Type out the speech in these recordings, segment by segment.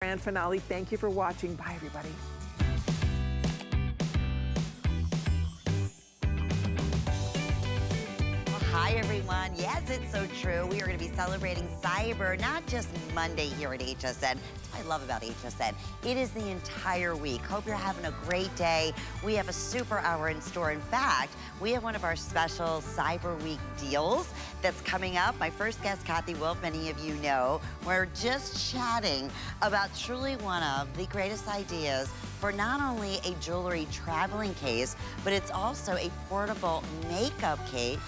Grand finale. Thank you for watching. Bye, everybody. Hi everyone, yes it's so true. We are going to be celebrating Cyber, not just Monday here at HSN. That's what I love about HSN. It is the entire week. Hope you're having a great day. We have a super hour in store. In fact, we have one of our special Cyber Week deals that's coming up. My first guest, Kathy Wolf, many of you know. We're just chatting about truly one of the greatest ideas for not only a jewelry traveling case, but it's also a portable makeup case.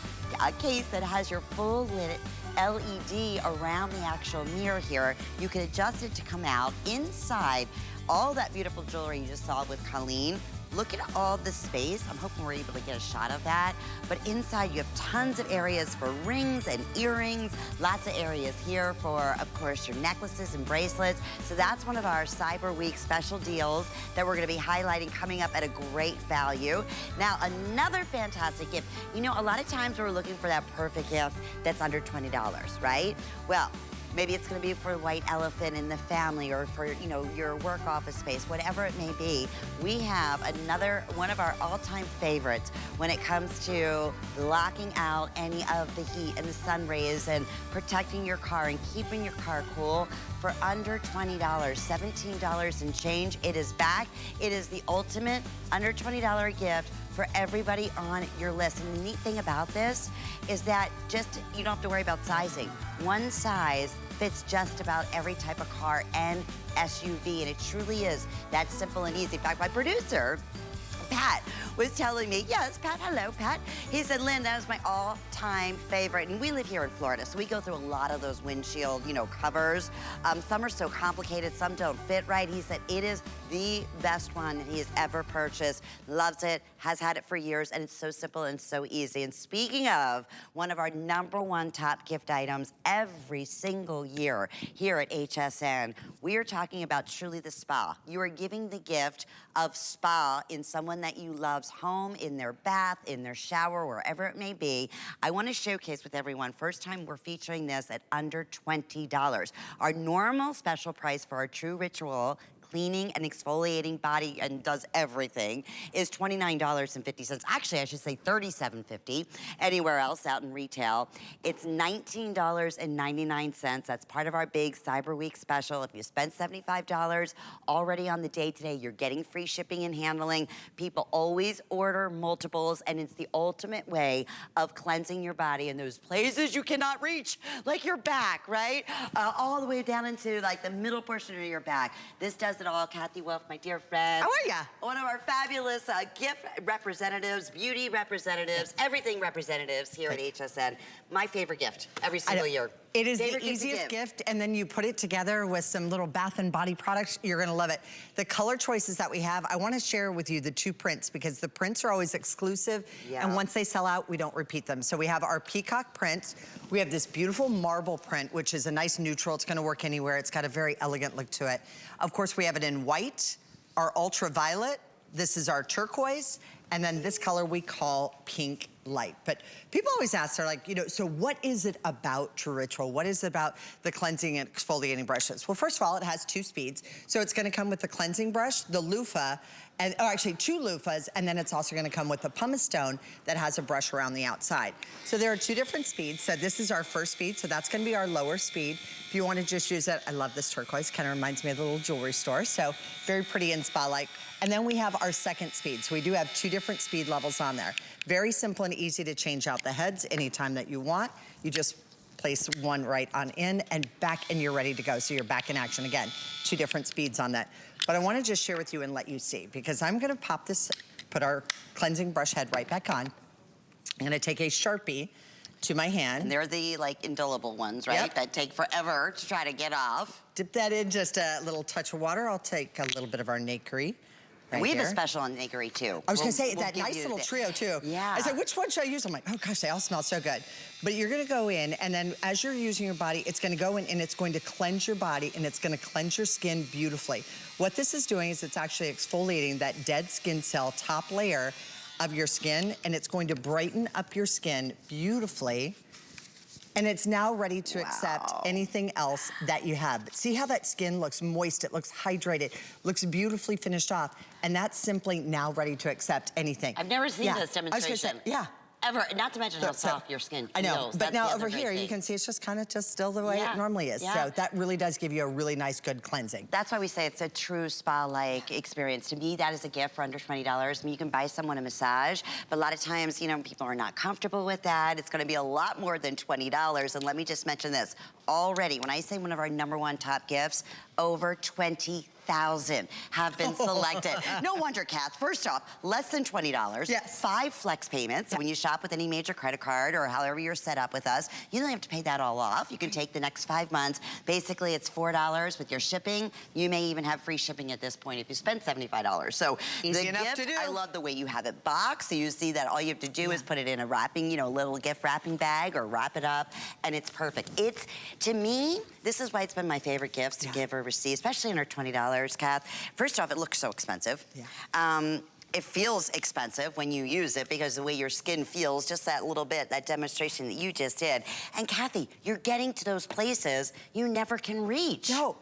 A case that has your full lit LED around the actual mirror here. You can adjust it to come out inside all that beautiful jewelry you just saw with Colleen. Look at all the space. I'm hoping we're able to get a shot of that. But inside you have tons of areas for rings and earrings. Lots of areas here for, of course, your necklaces and bracelets. So that's one of our Cyber Week special deals that we're gonna be highlighting coming up at a great value. Now, another fantastic gift. You know, a lot of times we're looking for that perfect gift that's under $20, right? Well, maybe it's gonna be for the white elephant in the family or for, you know, your work office space, whatever it may be. We have another one of our all-time favorites when it comes to blocking out any of the heat and the sun rays and protecting your car and keeping your car cool for under $20, $17 and change. It is back. It is the ultimate under $20 gift for everybody on your list. And the neat thing about this is that you don't have to worry about sizing. One size fits just about every type of car and SUV, and it truly is that simple and easy. In fact, my producer, Pat, was telling me, yes, Pat, hello, Pat. He said, Lynn, that is my all-time favorite. And we live here in Florida, so we go through a lot of those windshield, you know, covers. Some are so complicated, some don't fit right. He said it is the best one he has ever purchased. Loves it, has had it for years, and it's so simple and so easy. And speaking of one of our #1 top gift items every single year here at HSN, we are talking about truly the spa. You are giving the gift of spa in someone that you love's home, in their bath, in their shower, wherever it may be. I want to showcase with everyone, first time we're featuring this at under $20. Our normal special price for our True Ritual cleaning and exfoliating body and does everything is $29.50. Actually, I should say $37.50 anywhere else out in retail. It's $19.99. That's part of our big Cyber Week special. If you spend $75 already on the day today, you're getting free shipping and handling. People always order multiples, and it's the ultimate way of cleansing your body in those places you cannot reach, like your back, right? All the way down into like the middle portion of your back. This does it all. Kathy Wolf, my dear friend. How are ya? One of our fabulous gift representatives, beauty representatives, everything representatives here at HSN. My favorite gift every single year. It is the easiest gift, and then you put it together with some little bath and body products. You're gonna love it. The color choices that we have, I wanna share with you the 2 prints because the prints are always exclusive, and once they sell out, we don't repeat them. So we have our peacock print. We have this beautiful marble print, which is a nice neutral. It's gonna work anywhere. It's got a very elegant look to it. Of course, we have it in white, our ultraviolet. This is our turquoise, and then this color we call pink light. But people always ask, they're like, you know, so what is it about True Ritual? What is it about the cleansing and exfoliating brushes? Well, first of all, it has 2 speeds. So it's gonna come with the cleansing brush, the loofah, and actually 2 loofahs, and then it's also gonna come with the pumice stone that has a brush around the outside. So there are 2 different speeds. So this is our first speed, so that's gonna be our lower speed. If you wanna just use it, I love this turquoise, kinda reminds me of the little jewelry store, so very pretty and spa-like. And then we have our second speed. So we do have 2 different speed levels on there. Very simple and easy to change out the heads anytime that you want. You just place one right on in and back, and you're ready to go. So you're back in action again. 2 different speeds on that. But I wanna just share with you and let you see, because I'm gonna pop this, put our cleansing brush head right back on. I'm gonna take a Sharpie to my hand. And they're the like indelible ones, right? Yep. That take forever to try to get off. Dip that in just a little touch of water. I'll take a little bit of our nacre. Right we have here. a special on Nakery too. I was gonna say, that nice little trio too. Yeah. I said, which one should I use? I'm like, oh gosh, they all smell so good. But you're gonna go in, and then as you're using your body, it's gonna go in and it's going to cleanse your body, and it's gonna cleanse your skin beautifully. What this is doing is it's actually exfoliating that dead skin cell top layer of your skin, and it's going to brighten up your skin beautifully. And it's now ready to accept anything else that you have. But see how that skin looks moist, it looks hydrated, looks beautifully finished off, and that's simply now ready to accept anything. I've never seen this demonstration. I was gonna say, Ever, not to mention how soft your skin feels. I know, but that's now over here, you can see it's just kind of just still the way it normally is. So that really does give you a really nice, good cleansing. That's why we say it's a true spa-like experience. To me, that is a gift for under $20. I mean, you can buy someone a massage, but a lot of times, you know, people are not comfortable with that. It's gonna be a lot more than $20. And let me just mention this. Already, when I say one of our #1 top gifts, over 20,000 have been selected. No wonder, Kath. First off, less than $20. Yes. 5 flex payments. So when you shop with any major credit card or however you're set up with us, you don't have to pay that all off. You can take the next 5 months. Basically, it's $4 with your shipping. You may even have free shipping at this point if you spend $75. So easy the enough gift, to do. I love the way you have it boxed. So you see that all you have to do is put it in a wrapping, you know, little gift wrapping bag or wrap it up, and it's perfect. It's, to me, this is why it's been my favorite gifts to give or receive, especially under $20, Kath. First off, it looks so expensive. It feels expensive when you use it because the way your skin feels, just that little bit, that demonstration that you just did. And Kathy, you're getting to those places you never can reach. No.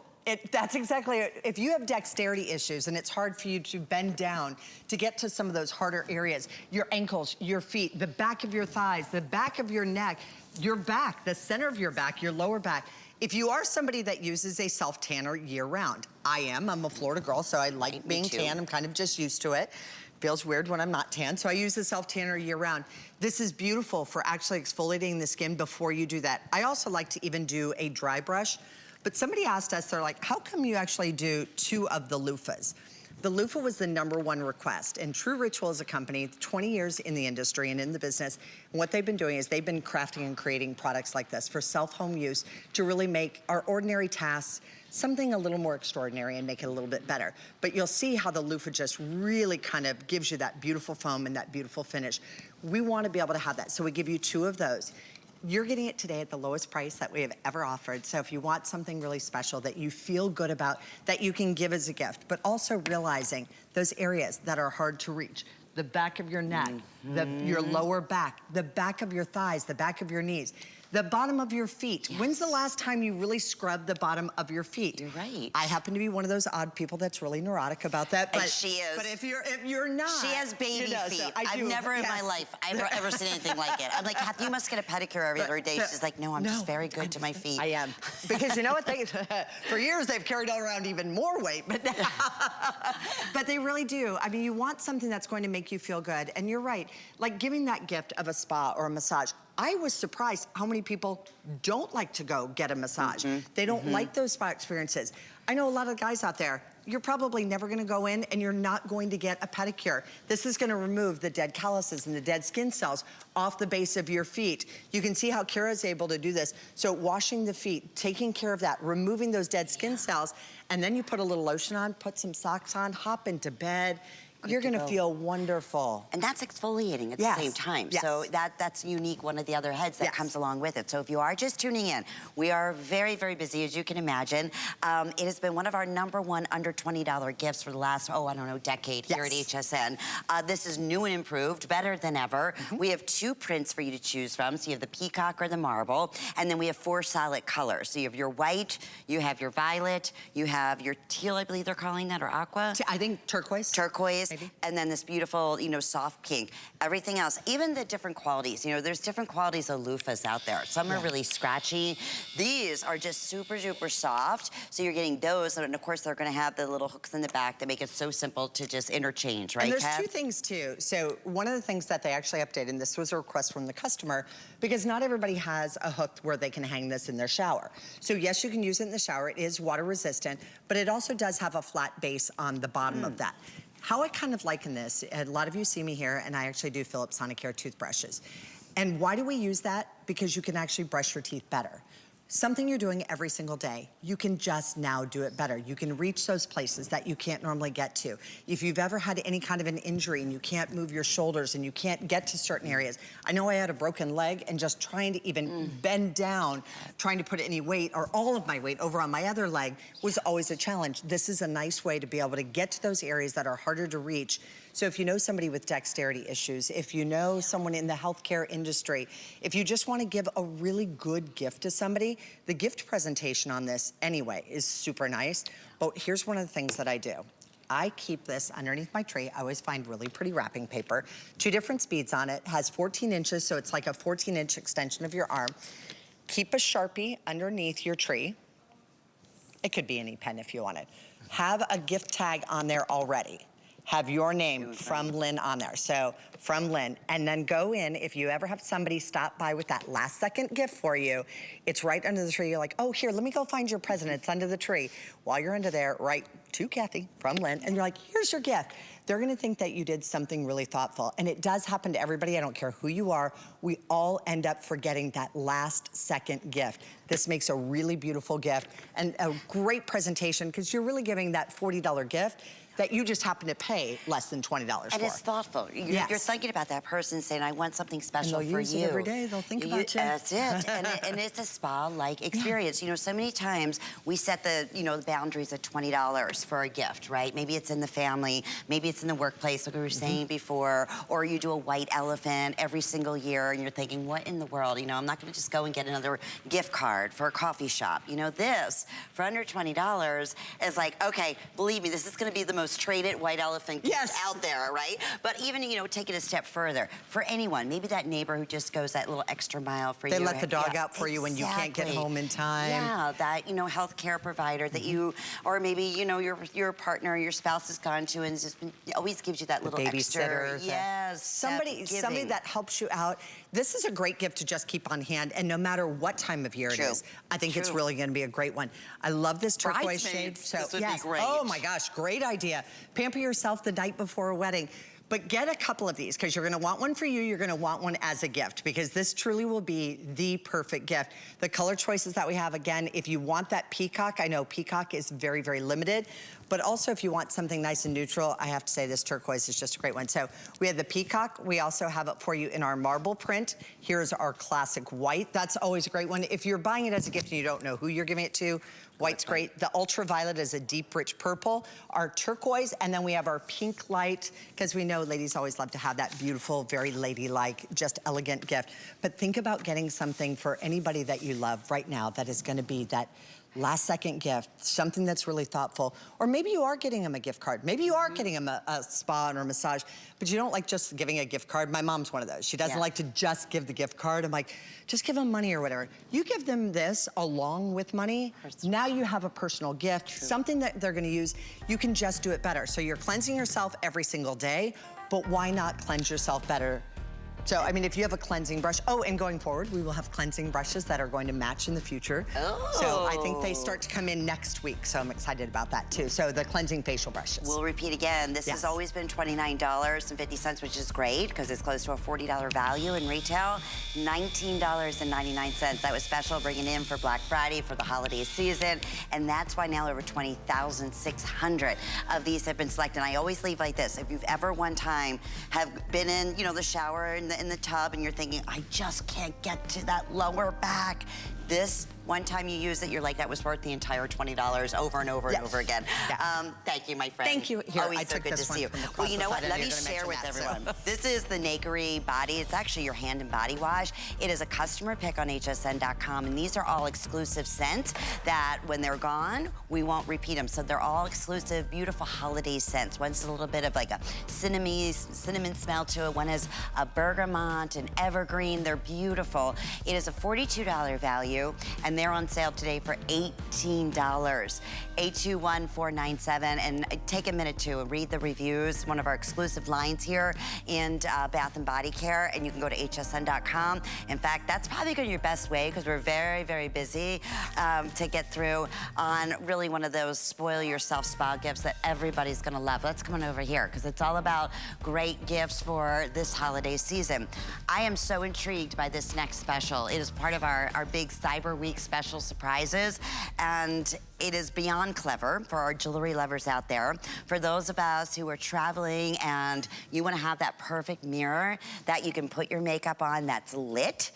That's exactly it. If you have dexterity issues and it's hard for you to bend down to get to some of those harder areas, your ankles, your feet, the back of your thighs, the back of your neck, your back, the center of your back, your lower back. If you are somebody that uses a self-tanner year-round, I'm a Florida girl, so I like being tan. I'm kind of just used to it. Feels weird when I'm not tan, so I use the self-tanner year-round. This is beautiful for actually exfoliating the skin before you do that. I also like to even do a dry brush, but somebody asked us, they're like, how come you actually do 2 of the loofahs? The loofah was the #1 request, and True Ritual is a company, 20 years in the industry and in the business, and what they've been doing is they've been crafting and creating products like this for self-home use to really make our ordinary tasks something a little more extraordinary and make it a little bit better. But you'll see how the loofah just really kind of gives you that beautiful foam and that beautiful finish. We want to be able to have that, so we give you 2 of those. You're getting it today at the lowest price that we have ever offered. So if you want something really special that you feel good about, that you can give as a gift, but also realizing those areas that are hard to reach, the back of your neck, your lower back, the back of your thighs, the back of your knees, the bottom of your feet. When's the last time you really scrubbed the bottom of your feet? You're right. I happen to be one of those odd people that's really neurotic about that. But and she is. But if you're not, she has baby feet. So I've never in my life ever seen anything like it. I'm like, Kath, you must get a pedicure every other day. She's like, no, I'm just very good to my feet. I am. Because you know what? For years, they've carried around even more weight. But they really do. I mean, you want something that's going to make you feel good. And you're right. Like giving that gift of a spa or a massage. I was surprised how many people don't like to go get a massage. They don't like those spa experiences. I know a lot of guys out there, you're probably never gonna go in and you're not going to get a pedicure. This is gonna remove the dead calluses and the dead skin cells off the base of your feet. You can see how Kara's able to do this. So washing the feet, taking care of that, removing those dead skin cells, and then you put a little lotion on, put some socks on, hop into bed. You're gonna feel wonderful. And that's exfoliating at the same time. So that's unique, one of the other heads that comes along with it. So if you are just tuning in, we are very, very busy, as you can imagine. It has been one of our #1 under $20 gifts for the last, I don't know, decade here at HSN. This is new and improved, better than ever. We have 2 prints for you to choose from. So you have the peacock or the marble, and then we have 4 solid colors. So you have your white, you have your violet, you have your teal, I believe they're calling that, or aqua? I think turquoise. Turquoise. And then this beautiful, soft pink. Everything else, even the different qualities. There's different qualities of loofahs out there. Some are really scratchy. These are just super, super soft. So you're getting those, and of course they're gonna have the little hooks in the back that make it so simple to just interchange, right, And there's Kat? 2 things too. So one of the things that they actually updated, and this was a request from the customer, because not everybody has a hook where they can hang this in their shower. So yes, you can use it in the shower. It is water resistant, but it also does have a flat base on the bottom of that. How I kind of liken this, a lot of you see me here, and I actually do Philips Sonicare toothbrushes. And why do we use that? Because you can actually brush your teeth better. Something you're doing every single day, you can just now do it better. You can reach those places that you can't normally get to. If you've ever had any kind of an injury and you can't move your shoulders and you can't get to certain areas. I know I had a broken leg and just trying to even bend down, trying to put any weight or all of my weight over on my other leg was always a challenge. This is a nice way to be able to get to those areas that are harder to reach. So if you know somebody with dexterity issues, if you know someone in the healthcare industry, if you just want to give a really good gift to somebody, the gift presentation on this anyway is super nice. But here's one of the things that I do. I keep this underneath my tree. I always find really pretty wrapping paper. 2 different speeds on it. Has 14 inches, so it's like a 14-inch extension of your arm. Keep a Sharpie underneath your tree. It could be any pen if you wanted. Have a gift tag on there already. Have your name from Lynn on there. So from Lynn, and then go in, if you ever have somebody stop by with that last second gift for you, it's right under the tree. You're like, oh, here, let me go find your present. It's under the tree. While you're under there, write to Kathy from Lynn, and you're like, here's your gift. They're gonna think that you did something really thoughtful. And it does happen to everybody. I don't care who you are. We all end up forgetting that last second gift. This makes a really beautiful gift and a great presentation because you're really giving that $40 gift that you just happen to pay less than $20 for. And it's thoughtful. You're thinking about that person saying, I want something special for you. They'll use it every day. They'll think about you. That's it. and it's a spa-like experience. You know, so many times we set the, the boundaries at $20 for a gift, right? Maybe it's in the family, maybe it's in the workplace, like we were saying before, or you do a white elephant every single year and you're thinking, what in the world? I'm not gonna just go and get another gift card for a coffee shop. This, for under $20, is like, okay, believe me, this is gonna be the most traded white elephant gift out there, right? But even, take it a step further. For anyone, maybe that neighbor who just goes that little extra mile for you. They let the dog out for you when you can't get home in time. Yeah, that, healthcare provider that you, or maybe, your partner or your spouse has gone to and just always gives you that little extra. Yes. Somebody that helps you out. This is a great gift to just keep on hand, and no matter what time of year it is, I think it's really gonna be a great one. I love this turquoise shade. So this would be great. Oh my gosh, great idea. Pamper yourself the night before a wedding. But get a couple of these because you're gonna want one for you, you're gonna want one as a gift because this truly will be the perfect gift. The color choices that we have, again, if you want that peacock, I know peacock is very, very limited, but also if you want something nice and neutral, I have to say this turquoise is just a great one. So we have the peacock, we also have it for you in our marble print. Here's our classic white, that's always a great one. If you're buying it as a gift and you don't know who you're giving it to, white's great. The ultraviolet is a deep, rich purple. Our turquoise, and then we have our pink light, because we know ladies always love to have that beautiful, very ladylike, just elegant gift. But think about getting something for anybody that you love right now that is gonna be that last second gift, something that's really thoughtful. Or maybe you are getting them a gift card. Maybe you are getting them a spa or a massage, but you don't like just giving a gift card. My mom's one of those. She doesn't like to just give the gift card. I'm like, just give them money or whatever. You give them this along with money. Now you have a personal gift, something that they're gonna use. You can just do it better. So you're cleansing yourself every single day, but why not cleanse yourself better? So, I mean, if you have a cleansing brush, and going forward, we will have cleansing brushes that are going to match in the future. So I think they start to come in next week, so I'm excited about that too. So the cleansing facial brushes. We'll repeat again, this has always been $29.50, which is great, because it's close to a $40 value in retail. $19.99, that was special, bringing in for Black Friday, for the holiday season, and that's why now over 20,600 of these have been selected. And I always leave like this, if you've ever one time have been in, the shower in the tub and you're thinking, I just can't get to that lower back. This one time you use it, you're like, that was worth the entire $20 over and over and over again. Thank you, my friend. Thank you. Here, always so good to see you. Well, you know what? Let me share with everyone. This is the Nakery Body. It's actually your hand and body wash. It is a customer pick on hsn.com, and these are all exclusive scents that when they're gone, we won't repeat them. So they're all exclusive, beautiful holiday scents. One's a little bit of like a cinnamon smell to it. One has a bergamot and evergreen. They're beautiful. It is a $42 value, and they're on sale today for $18. 821497, and take a minute to read the reviews. One of our exclusive lines here in Bath and Body Care, and you can go to hsn.com. In fact, that's probably going to be your best way because we're very, very busy to get through on really one of those spoil yourself spa gifts that everybody's going to love. Let's come on over here because it's all about great gifts for this holiday season. I am so intrigued by this next special. It is part of our big Cyber Week special surprises, and it is beyond clever for our jewelry lovers out there. For those of us who are traveling and you want to have that perfect mirror that you can put your makeup on that's lit,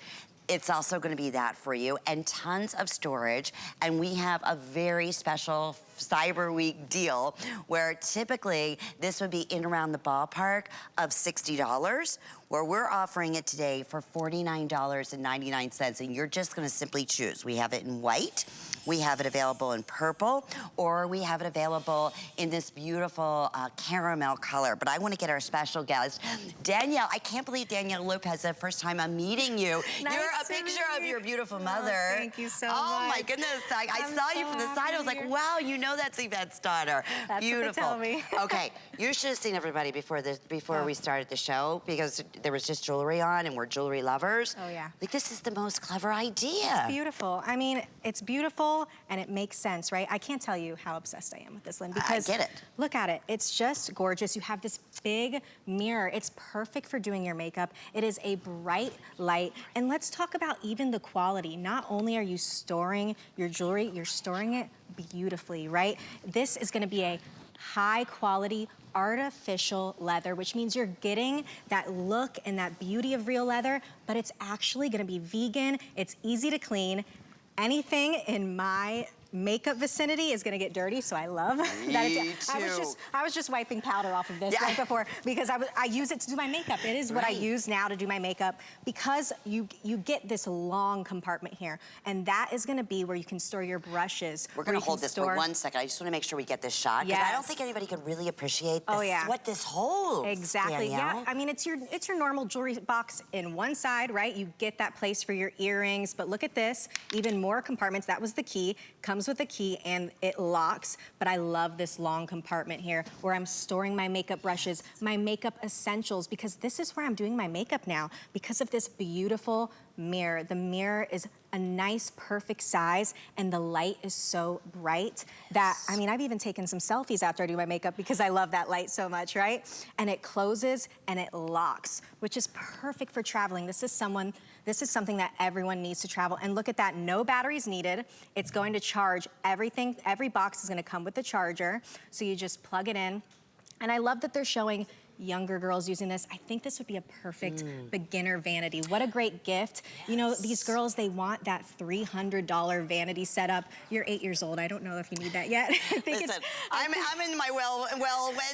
it's also going to be that for you, and tons of storage. And we have a very special Cyber Week deal where typically this would be in around the ballpark of $60, where we're offering it today for $49.99, and you're just going to simply choose. We have it in white, we have it available in purple, or we have it available in this beautiful caramel color. But I want to get our special guest, Danielle. I can't believe Danielle Lopez, the first time I'm meeting you. Nice You're a picture of your beautiful mother. Thank you so much. Oh my goodness, I saw you from the side. I was like, wow, you know that's Yvette's daughter. That's beautiful. what they tell me. Okay, you should have seen everybody before we started the show, because there was just jewelry on and we're jewelry lovers. Oh yeah. Like, this is the most clever idea. It's beautiful. I mean, it's beautiful and it makes sense, right? I can't tell you how obsessed I am with this, Lynn, because I get it. Look at it. It's just gorgeous. You have this big mirror. It's perfect for doing your makeup. It is a bright light. And let's talk about even the quality. Not only are you storing your jewelry, you're storing it beautifully, right? This is going to be a high quality artificial leather, which means you're getting that look and that beauty of real leather, but it's actually going to be vegan. It's easy to clean. Anything in my makeup vicinity is gonna get dirty, so I love that. I was just wiping powder off of this right before, because I use it to do my makeup. It is what I use now to do my makeup, because you get this long compartment here, and that is gonna be where you can store your brushes. We're gonna hold this for 1 second. I just wanna make sure we get this shot, because I don't think anybody could really appreciate this, what this holds. Exactly, Danielle. yeah. I mean, it's your normal jewelry box in one side, right? You get that place for your earrings, but look at this, even more compartments. That was the key. Comes with a key and it locks, but I love this long compartment here where I'm storing my makeup brushes, my makeup essentials, because this is where I'm doing my makeup now because of this beautiful mirror. The mirror is a nice, perfect size, and the light is so bright that, I mean, I've even taken some selfies after I do my makeup because I love that light so much, right? And it closes and it locks, which is perfect for traveling. This is something that everyone needs to travel. And look at that, no batteries needed. It's going to charge everything. Every box is gonna come with the charger, so you just plug it in. And I love that they're showing younger girls using this. I think this would be a perfect beginner vanity. What a great gift. You know, these girls, they want that $300 vanity setup. You're 8 years old. I don't know if you need that yet. Listen, I'm in my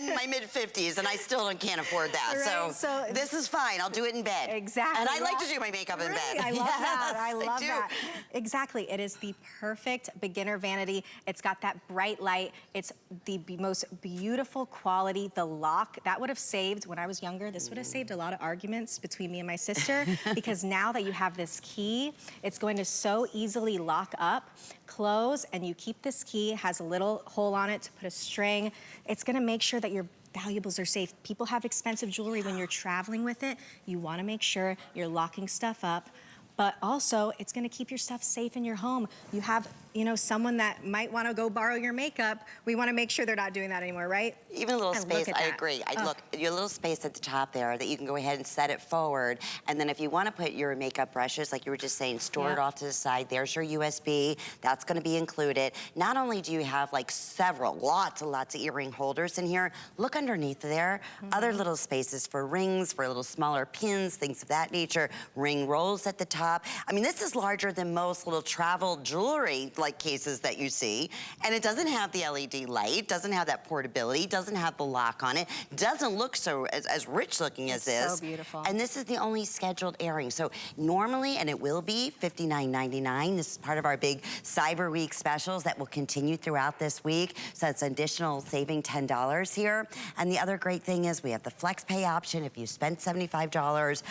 in my mid-50s, and I still can't afford that. Right, so this is fine. I'll do it in bed. Exactly. And I like to do my makeup in bed. I love that. I love that. Exactly. It is the perfect beginner vanity. It's got that bright light. It's the most beautiful quality. The lock, that would have saved, when I was younger, this would have saved a lot of arguments between me and my sister, because now that you have this key, it's going to so easily lock up, close, and you keep this key. It has a little hole on it to put a string. It's gonna make sure that your valuables are safe. People have expensive jewelry. When you're traveling with it, you wanna make sure you're locking stuff up, but also it's gonna keep your stuff safe in your home. You have, you know, someone that might wanna go borrow your makeup. We wanna make sure they're not doing that anymore, right? Even a little space, I agree. Look, your little space at the top there that you can go ahead and set it forward. And then if you wanna put your makeup brushes, like you were just saying, store it off to the side. There's your USB, that's gonna be included. Not only do you have like lots of earring holders in here, look underneath there. Other little spaces for rings, for little smaller pins, things of that nature. Ring rolls at the top. I mean, this is larger than most little travel jewelry like cases that you see. And it doesn't have the LED light, doesn't have that portability, doesn't have the lock on it, doesn't look so as rich looking as this. So beautiful. And this is the only scheduled airing. So normally, and it will be $59.99. This is part of our big Cyber Week specials that will continue throughout this week. So it's an additional saving $10 here. And the other great thing is we have the flex pay option. If you spend $75,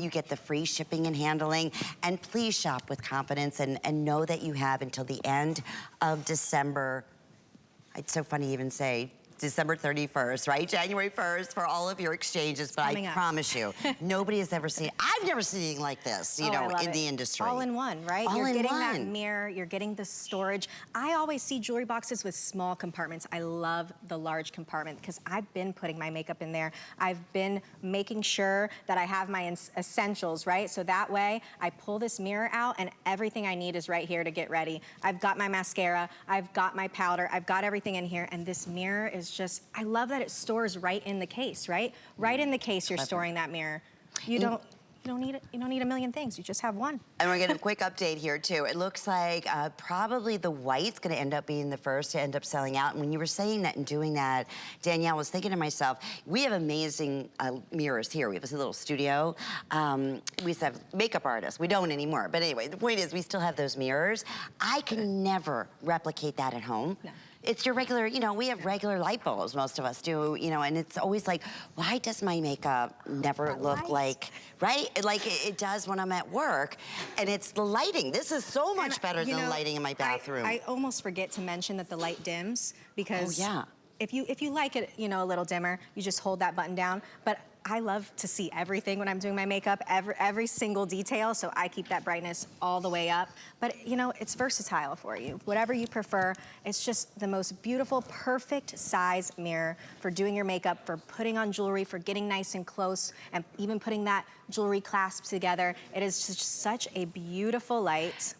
you get the free shipping and handling. And please shop with confidence and know that you have until the end of December. It's so funny to even say December 31st, right? January 1st for all of your exchanges, but I promise you, nobody has ever seen, I've never seen anything like this, you know, in the industry. All in one, right? You're getting that mirror, you're getting the storage. I always see jewelry boxes with small compartments. I love the large compartment because I've been putting my makeup in there. I've been making sure that I have my essentials, right? So that way I pull this mirror out and everything I need is right here to get ready. I've got my mascara, I've got my powder, I've got everything in here, and this mirror is just, I love that it stores right in the case, right? Right in the case you're storing that mirror. You don't need it. You don't need a million things. You just have one. And we're getting a quick update here too. It looks like probably the white's going to end up being the first to end up selling out. And when you were saying that and doing that, Danielle, I was thinking to myself, we have amazing mirrors here. We have this little studio. We used to have makeup artists. We don't anymore. But anyway, the point is we still have those mirrors. I can never replicate that at home. No. It's your regular, you know, we have regular light bulbs, most of us do, you know, and it's always like, why does my makeup never look like, right? Like it does when I'm at work, and it's the lighting. This is so much better than the lighting in my bathroom. I almost forget to mention that the light dims because if you like it, you know, a little dimmer, you just hold that button down. But I love to see everything when I'm doing my makeup, every single detail, so I keep that brightness all the way up. But, you know, it's versatile for you. Whatever you prefer, it's just the most beautiful, perfect size mirror for doing your makeup, for putting on jewelry, for getting nice and close, and even putting that jewelry clasp together. It is just such a beautiful light.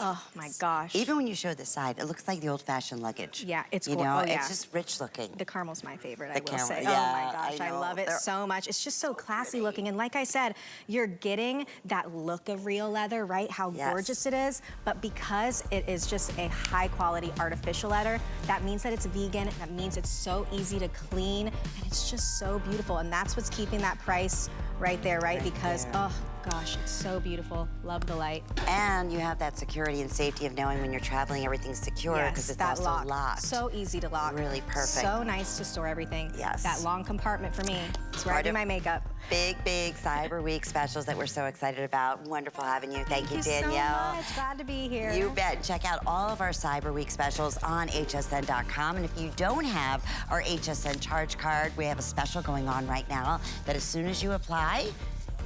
Oh my gosh. Even when you show the side, it looks like the old-fashioned luggage. Yeah, it's gorgeous. You know, it's just rich looking. The caramel's my favorite, I will say. Yeah, oh my gosh, I love it so much. It's just so classy looking. And like I said, you're getting that look of real leather, right? How gorgeous it is. But because it is just a high quality artificial leather, that means that it's vegan. That means it's so easy to clean. And it's just so beautiful. And that's what's keeping that price right there, right? Because, oh gosh, it's so beautiful. Love the light. And you have that security and safety of knowing when you're traveling, everything's secure because it's also locked. So easy to lock. Really perfect. So nice to store everything. Yes. That long compartment for me. It's where I do my makeup. Big Cyber Week specials that we're so excited about. Wonderful having you. Thank you, Danielle. So much. Glad to be here. You bet. Check out all of our Cyber Week specials on hsn.com. And if you don't have our HSN charge card, we have a special going on right now that as soon as you apply,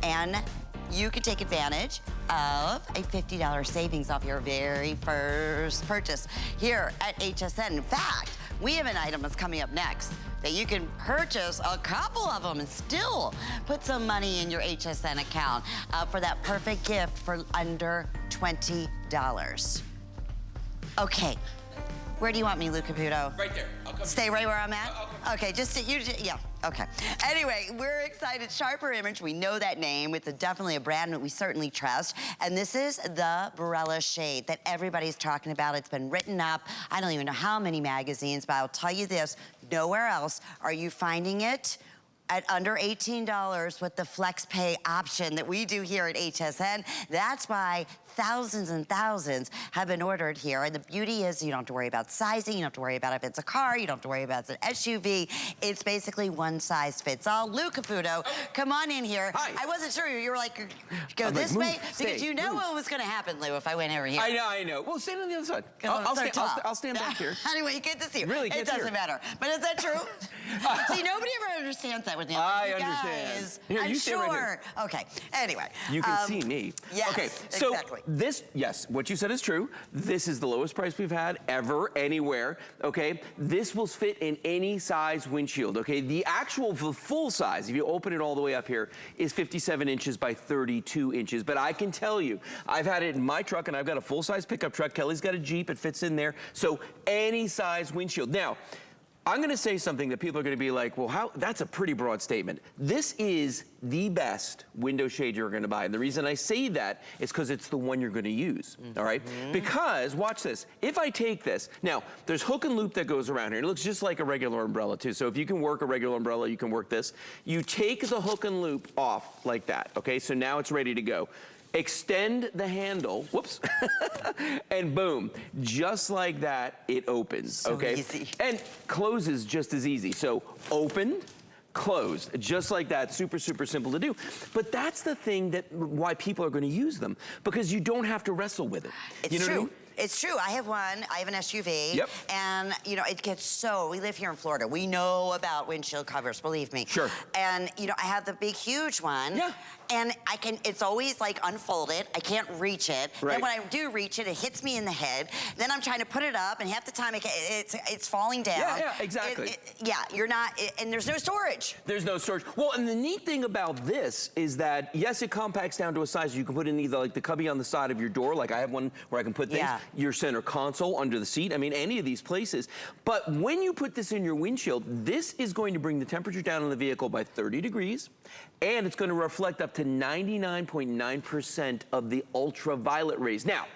and you can take advantage of a $50 savings off your very first purchase here at HSN. In fact, we have an item that's coming up next that you can purchase a couple of them and still put some money in your HSN account for that perfect gift for under $20. Okay. Where do you want me, Lou Caputo? Right there. I'll come. Stay right where I'm at? Okay, yeah, okay. Anyway, we're excited. Sharper Image, we know that name. It's definitely a brand that we certainly trust. And this is the Barella shade that everybody's talking about. It's been written up. I don't even know how many magazines, but I'll tell you this, nowhere else are you finding it at under $18 with the flex pay option that we do here at HSN. That's why thousands and thousands have been ordered here. And the beauty is you don't have to worry about sizing. You don't have to worry about if it's a car. You don't have to worry about if it's an SUV. It's basically one size fits all. Lou Caputo, come on in here. Hi. I wasn't sure. You were like, go this way? Because you know what was going to happen, Lou, if I went over here. I know. Well, stand on the other side. I'll stand back here. Anyway, good to see you. Really good to see you. It doesn't matter. But is that true? See, nobody ever understands that with me. I understand. Guys, here, you stay right here. Okay, anyway. You can see me. Yes, okay, so exactly. Yes, what you said is true. This is the lowest price we've had ever, anywhere, okay? This will fit in any size windshield, okay? The full size, if you open it all the way up here, is 57 inches by 32 inches. But I can tell you, I've had it in my truck, and I've got a full-size pickup truck. Kelly's got a Jeep, it fits in there. So any size windshield. Now, I'm gonna say something that people are gonna be like, well, that's a pretty broad statement. This is the best window shade you're gonna buy. And the reason I say that is because it's the one you're gonna use, all right? Because, watch this, if I take this, now, there's hook and loop that goes around here. It looks just like a regular umbrella too. So if you can work a regular umbrella, you can work this. You take the hook and loop off like that, okay? So now it's ready to go. Extend the handle, whoops, and boom, just like that, it opens, so okay? Easy. And closes just as easy. So open, closed, just like that, super, super simple to do. But that's the thing why people are gonna use them, because you don't have to wrestle with it. It's you know true. What I mean? It's true. I have one. I have an SUV. Yep. And, you know, it gets so, we live here in Florida. We know about windshield covers, believe me. Sure. And, you know, I have the big, huge one. Yeah. And it's always like unfolded. I can't reach it. Right. And when I do reach it, it hits me in the head. Then I'm trying to put it up, and half the time it's falling down. Yeah, exactly. Yeah, you're not, and there's no storage. There's no storage. Well, and the neat thing about this is that, yes, it compacts down to a size you can put in either like the cubby on the side of your door, like I have one where I can put things, your center console under the seat, I mean, any of these places. But when you put this in your windshield, this is going to bring the temperature down in the vehicle by 30 degrees, and it's going to reflect up to 99.9% of the ultraviolet rays. Now,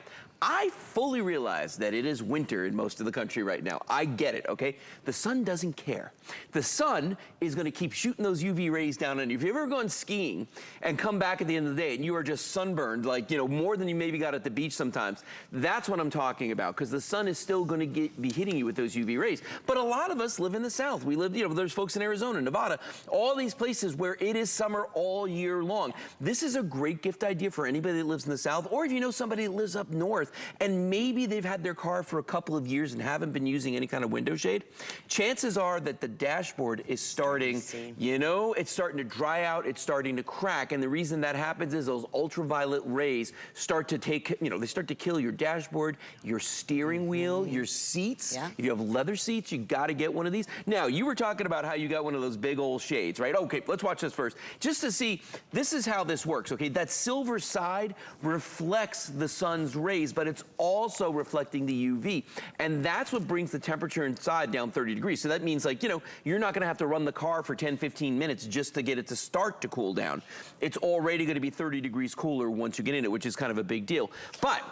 I fully realize that it is winter in most of the country right now. I get it, okay? The sun doesn't care. The sun is gonna keep shooting those UV rays down on you. If you've ever gone skiing and come back at the end of the day and you are just sunburned, like, you know, more than you maybe got at the beach sometimes, that's what I'm talking about, because the sun is still gonna be hitting you with those UV rays. But a lot of us live in the South. We live, you know, there's folks in Arizona, Nevada, all these places where it is summer all year long. This is a great gift idea for anybody that lives in the South, or if you know somebody that lives up north, and maybe they've had their car for a couple of years and haven't been using any kind of window shade, chances are that the dashboard is starting, you know, it's starting to dry out, it's starting to crack, and the reason that happens is those ultraviolet rays start to take, you know, they start to kill your dashboard, your steering wheel, your seats. Yeah. If you have leather seats, you gotta get one of these. Now, you were talking about how you got one of those big old shades, right? Okay, let's watch this first. Just to see, this is how this works, okay? That silver side reflects the sun's rays, but it's also reflecting the UV. And that's what brings the temperature inside down 30 degrees. So that means, like, you know, you're not gonna have to run the car for 10, 15 minutes just to get it to start to cool down. It's already gonna be 30 degrees cooler once you get in it, which is kind of a big deal. But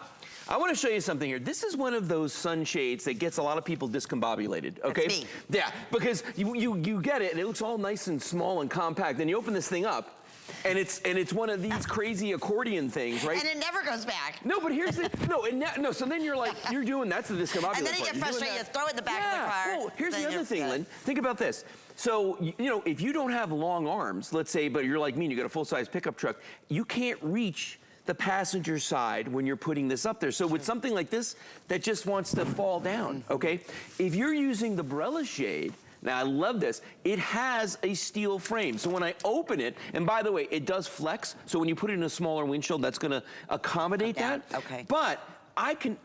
I want to show you something here. This is one of those sunshades that gets a lot of people discombobulated, okay? That's me. Yeah, because you get it and it looks all nice and small and compact. Then you open this thing up, and it's one of these crazy accordion things, right? And it never goes back. No, but here's the, no, so then you're like, you're doing, that's the discombobulated And then you part. get frustrated, you throw it in the back of the car. Well, here's the then other you're thing, good. Lynn. Think about this. So, you know, if you don't have long arms, let's say, but you're like me and you got a full-size pickup truck, you can't reach the passenger side when you're putting this up there. So with something like this that just wants to fall down, okay? If you're using the Brella shade, now I love this, it has a steel frame. So when I open it, and by the way, it does flex, so when you put it in a smaller windshield, that's gonna accommodate that. Okay. But I can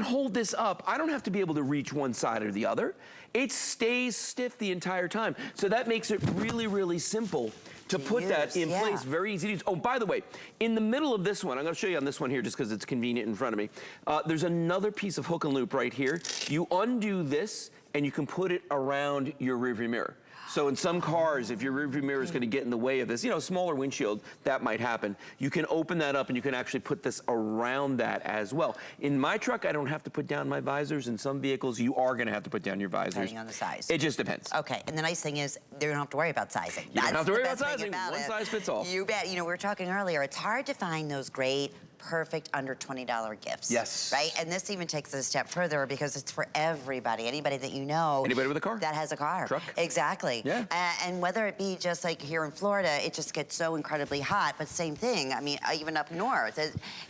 hold this up. I don't have to be able to reach one side or the other. It stays stiff the entire time. So that makes it really, really simple to put that in place. Very easy to use. Oh, by the way, in the middle of this one, I'm gonna show you on this one here just because it's convenient in front of me. There's another piece of hook and loop right here. You undo this and you can put it around your rearview mirror. So in some cars, if your rearview mirror is gonna get in the way of this, you know, smaller windshield, that might happen. You can open that up and you can actually put this around that as well. In my truck, I don't have to put down my visors. In some vehicles, you are gonna have to put down your visors. Depending on the size. It just depends. Okay, and the nice thing is, you don't have to worry about sizing. You don't have to worry about That's the best thing sizing. One it. size fits all. You bet. You know, we were talking earlier, it's hard to find those great, perfect under $20 gifts. Yes. Right? And this even takes it a step further because it's for everybody. Anybody that you know. Anybody with a car. That has a car. Truck. Exactly. Yeah. And whether it be just like here in Florida, it just gets so incredibly hot, but same thing. I mean, even up north,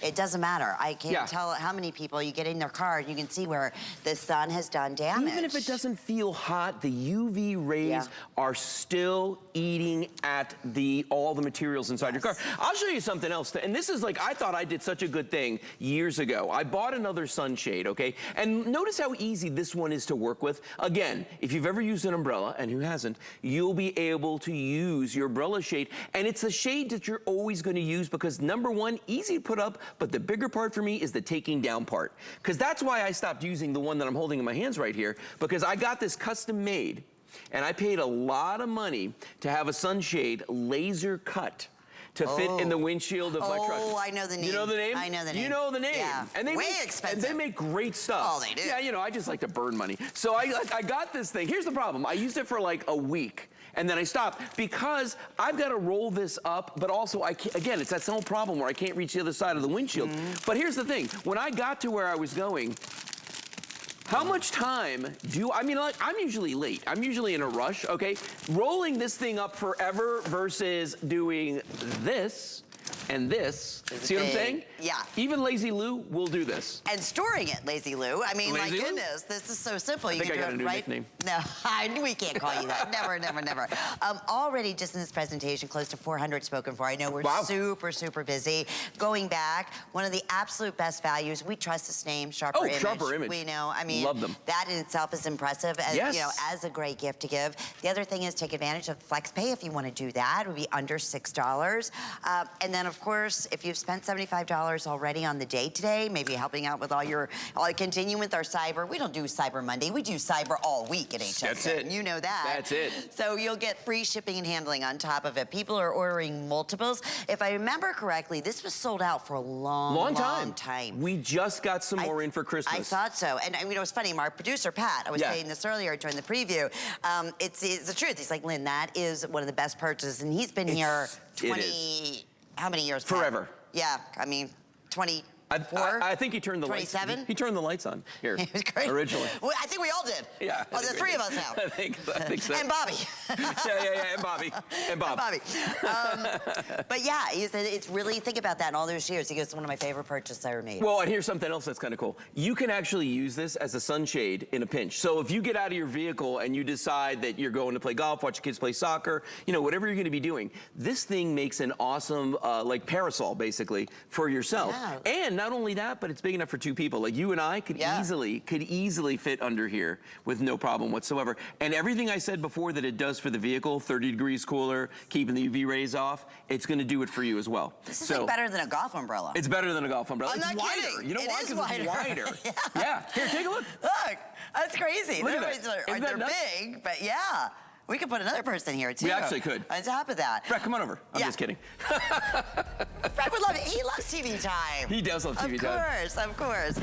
it doesn't matter. I can't tell how many people you get in their car and you can see where the sun has done damage. Even if it doesn't feel hot, the UV rays are still eating at all the materials inside your car. I'll show you something else. And this is like, I thought I did such a good thing years ago. I bought another sunshade, okay? And notice how easy this one is to work with. Again, if you've ever used an umbrella, and who hasn't, you'll be able to use your umbrella shade. And it's a shade that you're always gonna use because number one, easy to put up, but the bigger part for me is the taking down part. Because that's why I stopped using the one that I'm holding in my hands right here, because I got this custom made, and I paid a lot of money to have a sunshade laser cut to fit in the windshield of my truck. Oh, I know the name. You know the name? I know the name. You know the name. Yeah. And they Way expensive. And they make great stuff. Oh, they do. Yeah, you know, I just like to burn money. So I got this thing. Here's the problem. I used it for like a week. And then I stopped because I've got to roll this up, but also again, it's that same problem where I can't reach the other side of the windshield. But here's the thing. When I got to where I was going, how much time I mean, like, I'm usually late. I'm usually in a rush, okay? Rolling this thing up forever versus doing this, And this, see what I'm saying? Yeah. Even Lazy Lou will do this. And storing it, Lazy Lou. I mean, Lazy my Lou? goodness, this is so simple. I think I got a new nickname. No, we can't call you that. Never, never, never. Already, just in this presentation, close to 400 spoken for. I know we're super, super busy. Going back, one of the absolute best values. We trust this name, Sharper Image. Sharper Image. We know. I mean, love them. That in itself is impressive. As, yes. You know, as a great gift to give. The other thing is take advantage of FlexPay if you want to do that. It would be under $6. And then, of course, if you've spent $75 already on the day today, maybe helping out with continuing with our cyber. We don't do Cyber Monday. We do cyber all week at HSN. That's it. You know that. That's it. So you'll get free shipping and handling on top of it. People are ordering multiples. If I remember correctly, this was sold out for a long time. We just got some more in for Christmas. I thought so. And you know, it's funny, our producer, Pat, I was saying this earlier during the preview. It's the truth. He's like, Lynn, that is one of the best purchases. And he's been here 20, how many years? Forever. Pat? Yeah, I mean, 20. I think he turned the lights. 27? He turned the lights on here. It was great. Originally. Well, I think we all did. Yeah. Well, the three of us have. I think so. And Bobby. yeah. And Bobby. And Bob. And Bobby. But yeah, he said it's really, think about that in all those years. He goes, it's one of my favorite purchases I ever made. Well, and here's something else that's kind of cool. You can actually use this as a sunshade in a pinch. So if you get out of your vehicle and you decide that you're going to play golf, watch your kids play soccer, you know, whatever you're going to be doing, this thing makes an awesome, like parasol, basically, for yourself. Yeah. And not only that, but it's big enough for two people. Like you and I could easily fit under here with no problem whatsoever. And everything I said before that it does for the vehicle, 30 degrees cooler, keeping the UV rays off, it's going to do it for you as well. This is like better than a golf umbrella. It's better than a golf umbrella. I'm it's not wider. kidding. You know why? Because it's wider. Yeah. Here, take a look. Look, that's crazy. Look at that. They're big, but yeah. We could put another person here, too. We actually could. On top of that. Brett, come on over. I'm just kidding. Brett would love it. He loves TV time. He does love TV time. Of course.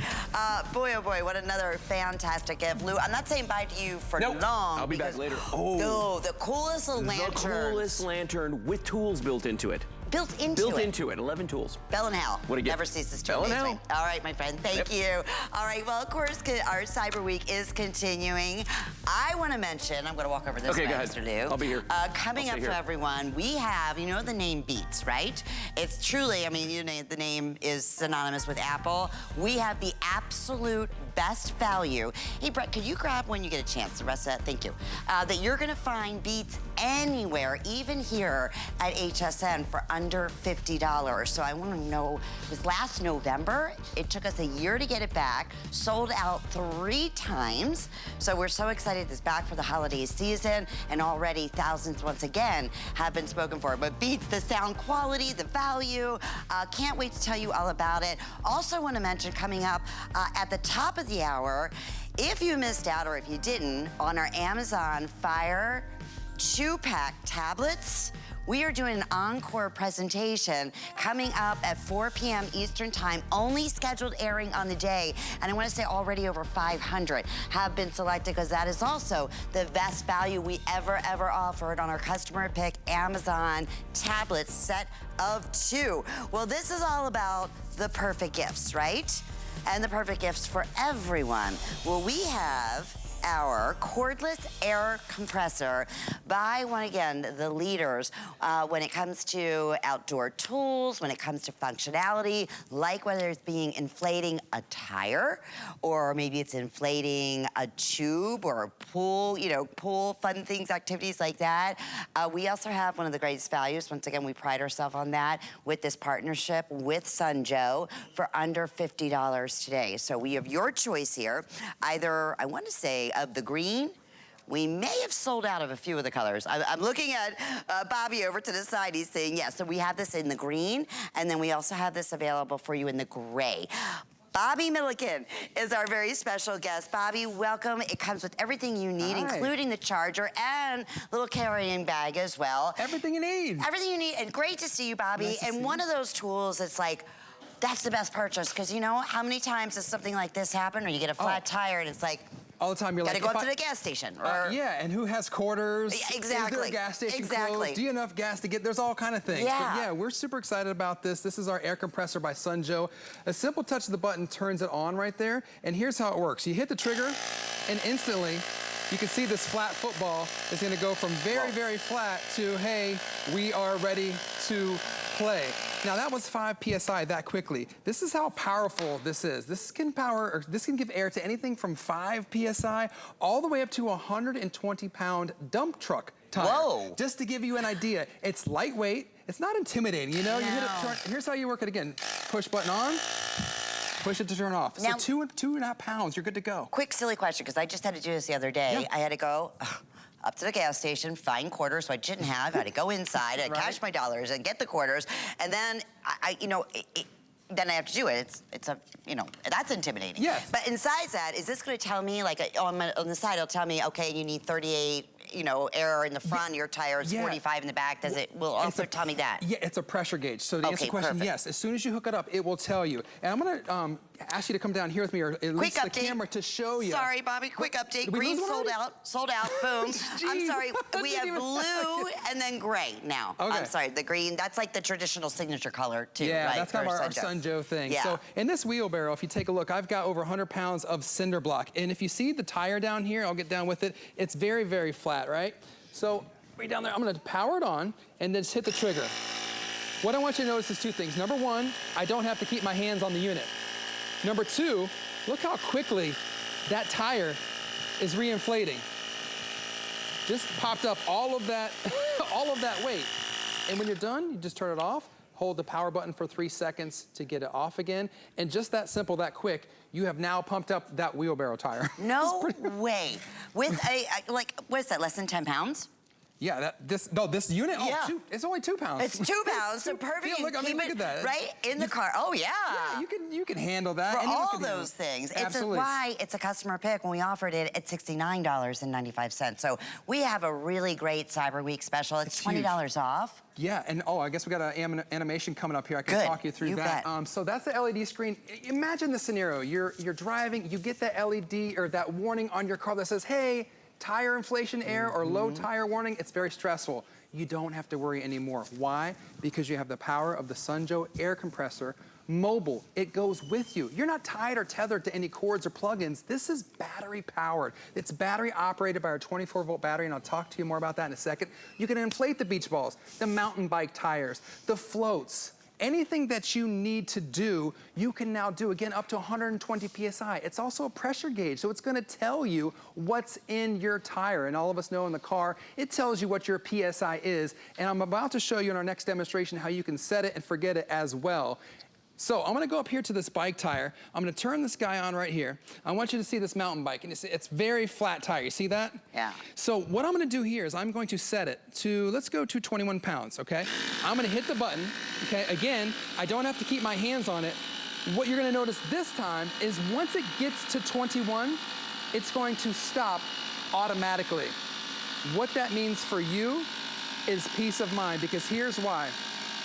Boy, oh boy, what another fantastic gift. Lou, I'm not saying bye to you for long. I'll be back later. Oh, the coolest lantern. The coolest lantern with tools built into it. Built into it, 11 tools. Bell and Hal. What a gift. Never ceases to Bell and amaze Hal. me. All right, my friend, thank you. All right, well, of course, our Cyber Week is continuing. I want to mention, I'm going to walk over this way, go ahead. Mr. Lou. I'll be here. Coming up for everyone, we have, you know the name Beats, right? It's truly, I mean, you know, the name is synonymous with Apple. We have the absolute best value. Hey, Brett, could you grab when you get a chance, the rest of that, thank you, that you're going to find Beats anywhere, even here at HSN for under $50. So I want to know, it was last November. It took us a year to get it back. Sold out 3 times. So we're so excited it's back for the holiday season, and already thousands once again have been spoken for. But Beats, the sound quality, the value, can't wait to tell you all about it. Also want to mention coming up at the top of the hour, if you missed out or if you didn't, on our Amazon Fire 2-pack tablets, we are doing an encore presentation coming up at 4 p.m. Eastern Time, only scheduled airing on the day. And I want to say already over 500 have been selected because that is also the best value we ever offered on our customer pick Amazon tablet set of 2. Well, this is all about the perfect gifts, right? And the perfect gifts for everyone. Well, we have our cordless air compressor by, one again, the leaders when it comes to outdoor tools, when it comes to functionality, like whether it's inflating a tire, or maybe it's inflating a tube or a pool, you know, pool, fun things, activities like that. We also have one of the greatest values. Once again, we pride ourselves on that with this partnership with Sunjoe for under $50 today. So we have your choice here. Either, I want to say, of the green. We may have sold out of a few of the colors. I'm looking at Bobby over to the side. He's saying yes. So we have this in the green, and then we also have this available for you in the gray. Bobby Milliken is our very special guest. Bobby, welcome. It comes with everything you need, including the charger and little carrying bag as well. Everything you need. Everything you need, and great to see you, Bobby. Nice to see one of those tools that's like, that's the best purchase, because you know how many times does something like this happen, or you get a flat tire and it's like, all the time you're gotta like, go up to the gas station. Or, yeah, and who has quarters? Exactly. Is there a gas station Exactly. close? Do you have enough gas to get, there's all kind of things. Yeah. But yeah, we're super excited about this. This is our air compressor by Sunjoe. A simple touch of the button turns it on right there. And here's how it works. You hit the trigger, and instantly, you can see this flat football is gonna go from very, very flat to, hey, we are ready to play. Now that was 5 PSI that quickly. This is how powerful this is. This can give air to anything from 5 PSI all the way up to a 120-pound dump truck tire. Whoa. Just to give you an idea, it's lightweight. It's not intimidating, you know? You hit it, here's how you work it again. Push button on, push it to turn off. Now, so 2.5 pounds, you're good to go. Quick, silly question, because I just had to do this the other day. I had to go up to the gas station, find quarters, so I didn't have. I had to go inside and cash my dollars and get the quarters. And then, then I have to do it. It's a, that's intimidating. Yes. But inside that, is this going to tell me, like, on the side, it'll tell me, okay, you need 38, air in the front, your tire is 45 in the back. Will also tell me that? Yeah, it's a pressure gauge. So to answer the question, yes, as soon as you hook it up, it will tell you. And I'm gonna ask you to come down here with me, or at least the camera, to show you. Sorry, Bobby, quick update. Green sold out, boom. I'm sorry, we have blue and then gray now. Okay. I'm sorry, the green, that's like the traditional signature color too, yeah, right? that's kind of our Sunjoe thing. Yeah. So in this wheelbarrow, if you take a look, I've got over 100 pounds of cinder block. And if you see the tire down here, I'll get down with it, it's very, very flat, right? So right down there, I'm gonna power it on and then just hit the trigger. What I want you to notice is 2 things. Number 1, I don't have to keep my hands on the unit. Number 2, look how quickly that tire is reinflating. Just popped up all of that, all of that weight. And when you're done, you just turn it off, hold the power button for 3 seconds to get it off again. And just that simple, that quick, you have now pumped up that wheelbarrow tire. No way. With like, what is that, less than 10 pounds? Yeah, this unit, it's only 2 pounds. It's 2 pounds, so perfect. Yeah, look at that. Right in the car. Oh, yeah. Yeah, you can handle that. For all those things. Absolutely. It's why it's a customer pick when we offered it at $69.95. So we have a really great Cyber Week special. It's $20 off. Yeah, and I guess we got an animation coming up here. I can talk you through that. So that's the LED screen. Imagine the scenario. You're driving, you get that LED or that warning on your car that says, hey, tire inflation error or low tire warning. It's very stressful. You don't have to worry anymore. Why? Because you have the power of the Sunjoe air compressor. Mobile, it goes with you. You're not tied or tethered to any cords or plugins. This is battery powered. It's battery operated by our 24-volt battery, and I'll talk to you more about that in a second. You can inflate the beach balls, the mountain bike tires, the floats. Anything that you need to do, you can now do, again, up to 120 PSI. It's also a pressure gauge, so it's gonna tell you what's in your tire. And all of us know in the car, it tells you what your PSI is. And I'm about to show you in our next demonstration how you can set it and forget it as well. So I'm gonna go up here to this bike tire. I'm gonna turn this guy on right here. I want you to see this mountain bike, and you see it's very flat tire. You see that? Yeah. So what I'm gonna do here is I'm going to set it to, let's go to 21 pounds, okay? I'm gonna hit the button, okay? Again, I don't have to keep my hands on it. What you're gonna notice this time is once it gets to 21, it's going to stop automatically. What that means for you is peace of mind, because here's why.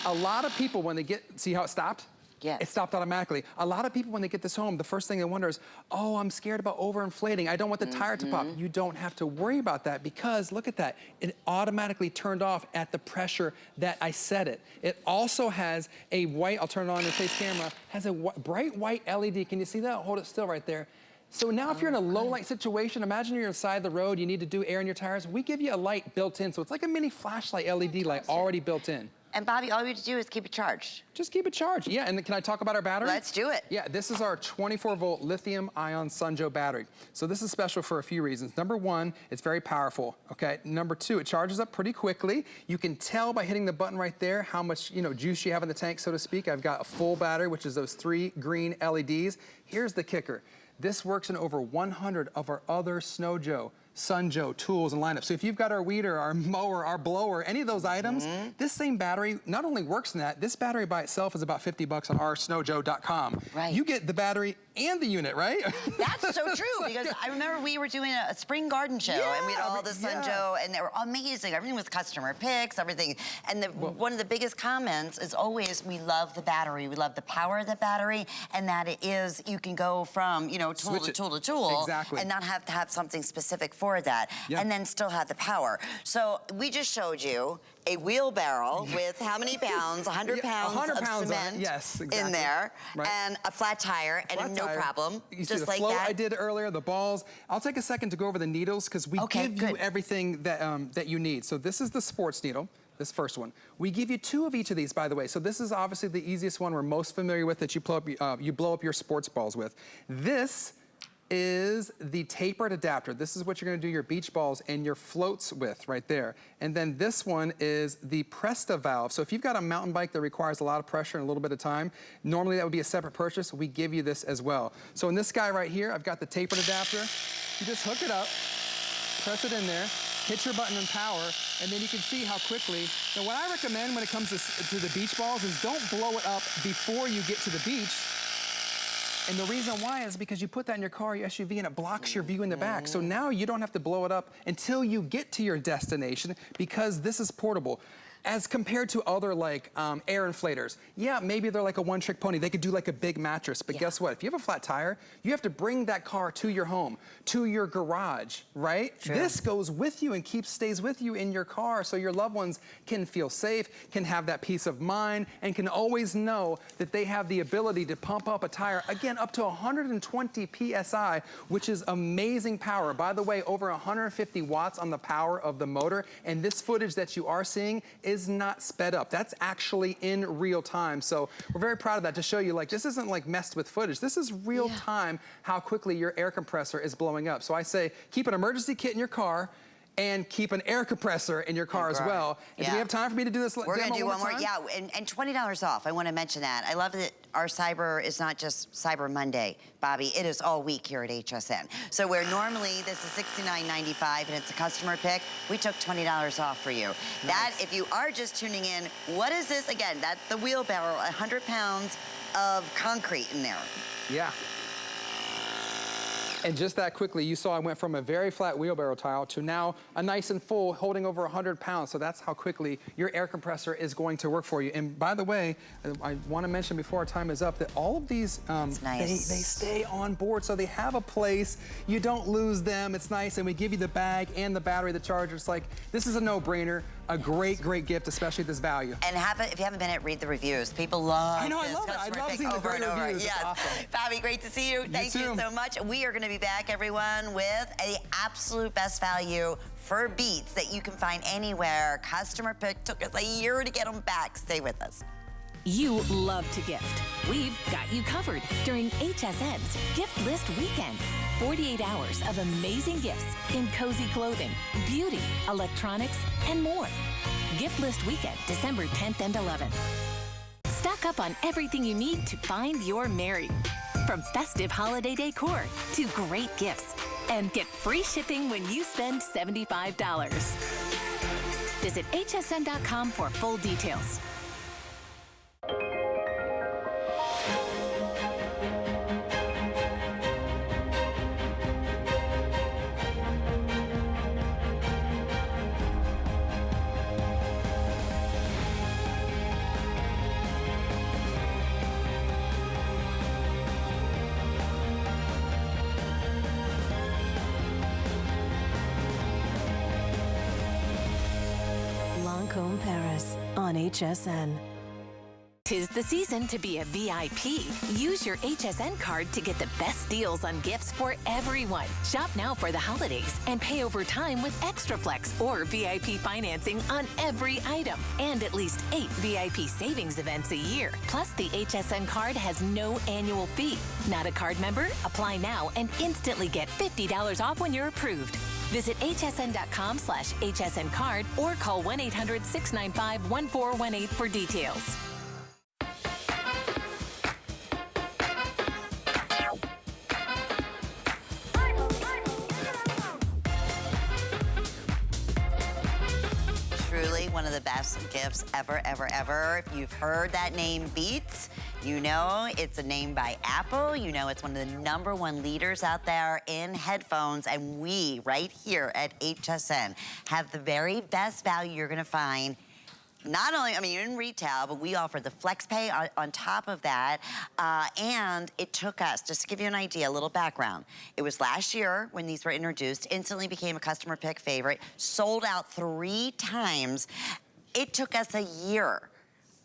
A lot of people, when they see how it stopped? Yes. It stopped automatically. A lot of people, when they get this home, the first thing they wonder is, oh, I'm scared about overinflating. I don't want the tire to pop. You don't have to worry about that, because look at that. It automatically turned off at the pressure that I set it. It also has a white, I'll turn it on the face camera, has a bright white LED. Can you see that? Hold it still right there. So now if you're in a low light situation, imagine you're inside the road, you need to do air in your tires, we give you a light built in. So it's like a mini flashlight LED light already built in. And Bobby, all you have to do is keep it charged. Just keep it charged. Yeah, and can I talk about our battery? Let's do it. Yeah, this is our 24-volt lithium-ion Sunjoe battery. So this is special for a few reasons. Number 1, it's very powerful, okay? Number 2, it charges up pretty quickly. You can tell by hitting the button right there how much, juice you have in the tank, so to speak. I've got a full battery, which is those 3 green LEDs. Here's the kicker. This works in over 100 of our other Sunjoe tools and lineup. So if you've got our weeder, our mower, our blower, any of those items, this same battery not only works in that, this battery by itself is about 50 bucks on oursnowjoe.com. Right. You get the battery and the unit, right? That's so true, because I remember we were doing a spring garden show, and we had all the Sunjoe, and they were amazing. Everything was customer picks, everything. And one of the biggest comments is always, we love the battery. We love the power of the battery, and that it is, you can go from, tool to tool to tool, exactly, and not have to have something specific for that, and then still have the power. So we just showed you a wheelbarrow with how many pounds? 100 pounds of cement in there, and a flat tire, and no problem. You just see the like float that. I did earlier, the balls. I'll take a second to go over the needles, because we give you everything that you need. So this is the sports needle. this first one. We give you 2 of each of these, by the way. So this is obviously the easiest one we're most familiar with that you blow up your sports balls with. This is the tapered adapter. This is what you're gonna do your beach balls and your floats with right there. And then this one is the Presta valve. So if you've got a mountain bike that requires a lot of pressure and a little bit of time, normally that would be a separate purchase. We give you this as well. So in this guy right here, I've got the tapered adapter. You just hook it up, press it in there, hit your button and power, and then you can see how quickly. Now what I recommend when it comes to the beach balls is don't blow it up before you get to the beach. And the reason why is because you put that in your car, your SUV, and it blocks your view in the back. So now you don't have to blow it up until you get to your destination because this is portable. As compared to other like air inflators, yeah, maybe they're like a one-trick pony. They could do like a big mattress, but guess what? If you have a flat tire, you have to bring that car to your home, to your garage, right? True. This goes with you and stays with you in your car so your loved ones can feel safe, can have that peace of mind, and can always know that they have the ability to pump up a tire, again, up to 120 PSI, which is amazing power. By the way, over 150 watts on the power of the motor, and this footage that you are seeing is not sped up. That's actually in real time. So we're very proud of that to show you, like, this isn't like messed with footage. This is real time how quickly your air compressor is blowing up. So I say keep an emergency kit in your car and keep an air compressor in your car as well. And do we have time for me to do this? We're gonna do one more, and $20 off. I wanna mention that. I love that our Cyber is not just Cyber Monday, Bobby. It is all week here at HSN. So where normally this is $69.95 and it's a customer pick, we took $20 off for you. Nice. That, if you are just tuning in, what is this? Again, that's the wheelbarrow, 100 pounds of concrete in there. Yeah. And just that quickly, you saw I went from a very flat wheelbarrow tile to now a nice and full holding over 100 pounds. So that's how quickly your air compressor is going to work for you. And by the way, I want to mention before our time is up that all of these, they stay on board. So they have a place. You don't lose them. It's nice. And we give you the bag and the battery, the charger. It's like, this is a no-brainer. A great, great gift, especially at this value. And if you haven't been, read the reviews. People love I know, I love it. I love seeing the great reviews. Yes. Awesome. Bobby, great to see you. Thank you so much. We are going to be back, everyone, with an absolute best value for Beats that you can find anywhere. Customer pick took us a year to get them back. Stay with us. You love to gift. We've got you covered during HSN's Gift List Weekend. 48 hours of amazing gifts in cozy clothing, beauty, electronics, and more. Gift List Weekend, December 10th and 11th. Stock up on everything you need to find your Mary. From festive holiday decor to great gifts. And get free shipping when you spend $75. Visit hsn.com for full details. Lancôme Paris on HSN. 'Tis the season to be a VIP. Use your HSN card to get the best deals on gifts for everyone. Shop now for the holidays and pay over time with ExtraFlex or VIP financing on every item. And at least 8 VIP savings events a year. Plus, the HSN card has no annual fee. Not a card member? Apply now and instantly get $50 off when you're approved. Visit hsn.com/HSN card or call 1-800-695-1418 for details. Truly one of the best gifts ever, ever, ever. If you've heard that name, Beats, you know it's a name by Apple. You know it's one of the #1 leaders out there in headphones. And we, right here at HSN, have the very best value you're gonna find. Not only, I mean, in retail, but we offer the flex pay on top of that. And it took us, just to give you an idea, a little background. It was last year when these were introduced, instantly became a customer pick favorite, sold out 3 times. It took us a year,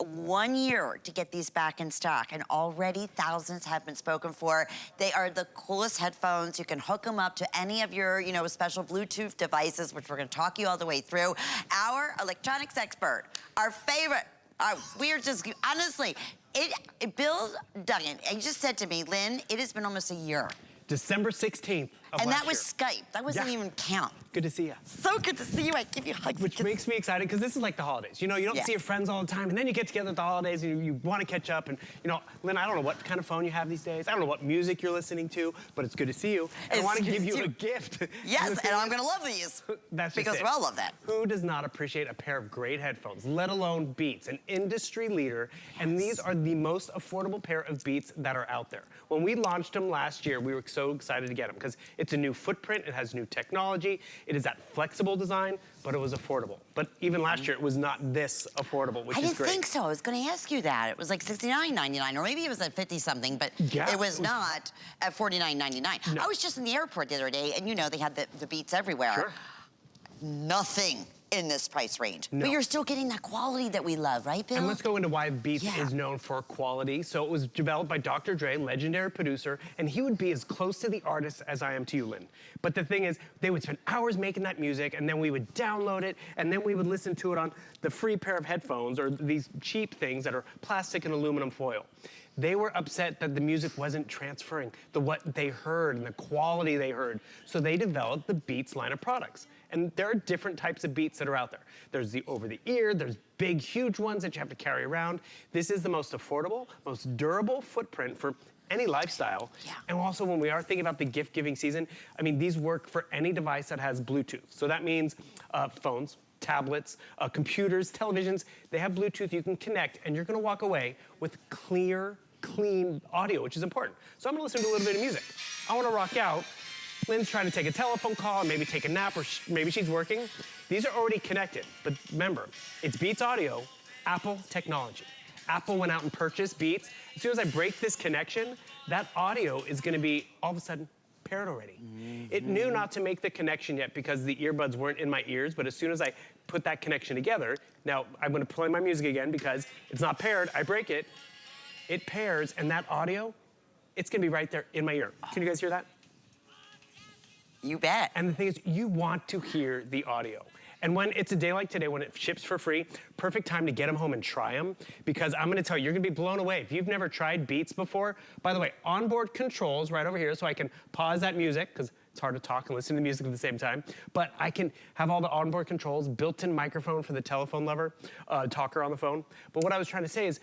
1 year to get these back in stock, and already thousands have been spoken for. They are the coolest headphones. You can hook them up to any of your, you know, special Bluetooth devices, which we're gonna talk you all the way through. Our electronics expert, our favorite, we're just, honestly, Bill Duggan, and you just said to me, Lynn, it has been almost a year. December 16th of And last that was year. Skype. That wasn't even count. Good to see you. So good to see you. I give you hugs. Which makes me excited because this is like the holidays. You know, you don't see your friends all the time, and then you get together at the holidays and you want to catch up. And, you know, Lynn, I don't know what kind of phone you have these days. I don't know what music you're listening to, but it's good to see you. And I want to give you a gift. Yes, and I'm going to love these. That's because we all love that. Who does not appreciate a pair of great headphones, let alone Beats, an industry leader? And these are the most affordable pair of Beats that are out there. When we launched them last year, we were so excited to get them because it's a new footprint, it has new technology, it is that flexible design, but it was affordable. But even last year, it was not this affordable, which is great. I didn't think so. I was going to ask you that. It was like $69.99, or maybe it was at 50-something, but it was not at $49.99. No. I was just in the airport the other day, and you know, they had the Beats everywhere. Sure. Nothing in this price range. No. But you're still getting that quality that we love, right, Bill? And let's go into why Beats is known for quality. So it was developed by Dr. Dre, legendary producer, and he would be as close to the artist as I am to you, Lynn. But the thing is, they would spend hours making that music, and then we would download it, and then we would listen to it on the free pair of headphones, or these cheap things that are plastic and aluminum foil. They were upset that the music wasn't transferring what they heard and the quality they heard. So they developed the Beats line of products. And there are different types of Beats that are out there. There's the over-the-ear, there's big, huge ones that you have to carry around. This is the most affordable, most durable footprint for any lifestyle. Yeah. And also, when we are thinking about the gift-giving season, I mean, these work for any device that has Bluetooth. So that means phones, tablets, computers, televisions, they have Bluetooth you can connect, and you're gonna walk away with clear, clean audio, which is important. So I'm gonna listen to a little bit of music. I wanna rock out. Lynn's trying to take a telephone call, maybe take a nap, or maybe she's working. These are already connected, but remember, it's Beats Audio, Apple technology. Apple went out and purchased Beats. As soon as I break this connection, that audio is gonna be all of a sudden paired already. It knew not to make the connection yet because the earbuds weren't in my ears, but as soon as I put that connection together, now I'm gonna play my music again because it's not paired, I break it, it pairs, and that audio, it's gonna be right there in my ear. Can you guys hear that? You bet. And the thing is, you want to hear the audio. And when it's a day like today, when it ships for free, perfect time to get them home and try them, because I'm gonna tell you, you're gonna be blown away. If you've never tried Beats before, by the way, onboard controls right over here, so I can pause that music, because it's hard to talk and listen to music at the same time, but I can have all the onboard controls, built-in microphone for the telephone lover, talker on the phone. But what I was trying to say is,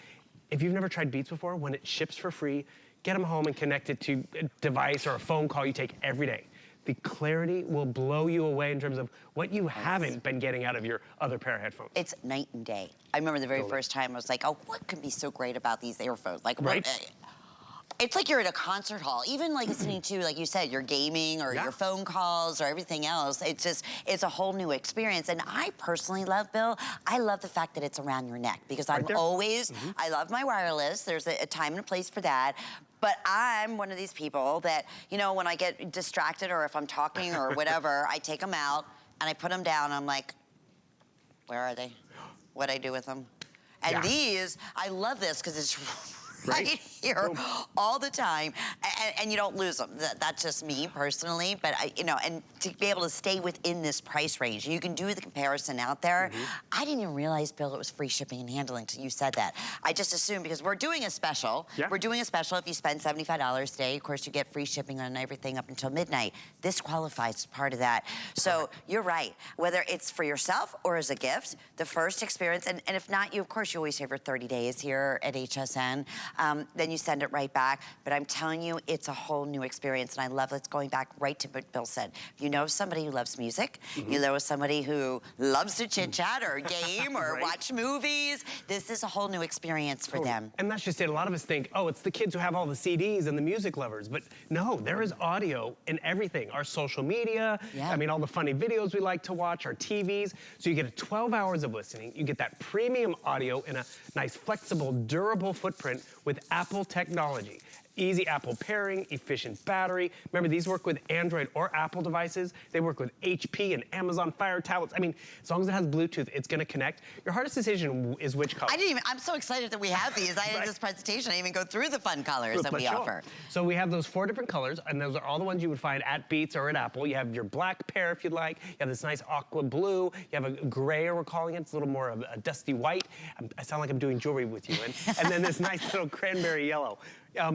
if you've never tried Beats before, when it ships for free, get them home and connect it to a device or a phone call you take every day. The clarity will blow you away in terms of what you haven't been getting out of your other pair of headphones. It's night and day. I remember the very first time I was like, oh, what could be so great about these earphones? Like, right? It's like you're at a concert hall. Even like listening to, like you said, your gaming or your phone calls or everything else. It's just, it's a whole new experience. And I personally love, Bill, I love the fact that it's around your neck because I'm always, I love my wireless. There's a time and a place for that. But I'm one of these people that, you know, when I get distracted or if I'm talking or whatever, I take them out and I put them down and I'm like, where are they? What'd I do with them? And these, I love this because it's right here all the time, and you don't lose them. That's just me personally, but you know, and to be able to stay within this price range, you can do the comparison out there. I didn't even realize, Bill, it was free shipping and handling until you said that. I just assumed because we're doing a special. We're doing a special if you spend $75 today. Of course, you get free shipping on everything up until midnight. This qualifies as part of that. So you're right. Whether it's for yourself or as a gift, the first experience, and if not, you of course you always have your 30 days here at HSN. Then you send it right back. But I'm telling you, it's a whole new experience, and I love it's going back right to what Bill said. You know somebody who loves music, you know somebody who loves to chit-chat or game or watch movies. This is a whole new experience for them. And that's just it. A lot of us think, oh, it's the kids who have all the CDs and the music lovers. But no, there is audio in everything. Our social media, I mean, all the funny videos we like to watch, our TVs. So you get 12 hours of listening. You get that premium audio in a nice, flexible, durable footprint with Apple technology. easy Apple pairing, efficient battery. Remember, these work with Android or Apple devices. They work with HP and Amazon Fire tablets. I mean, as long as it has Bluetooth, it's gonna connect. Your hardest decision is which color. I'm so excited that we have these. I did this presentation, I didn't even go through the fun colors that we offer. So we have those 4 different colors, and those are all the ones you would find at Beats or at Apple. You have your black pair if you'd like. You have this nice aqua blue. You have a gray, we're calling it. It's a little more of a dusty white. I sound like I'm doing jewelry with you. And then this nice little cranberry yellow,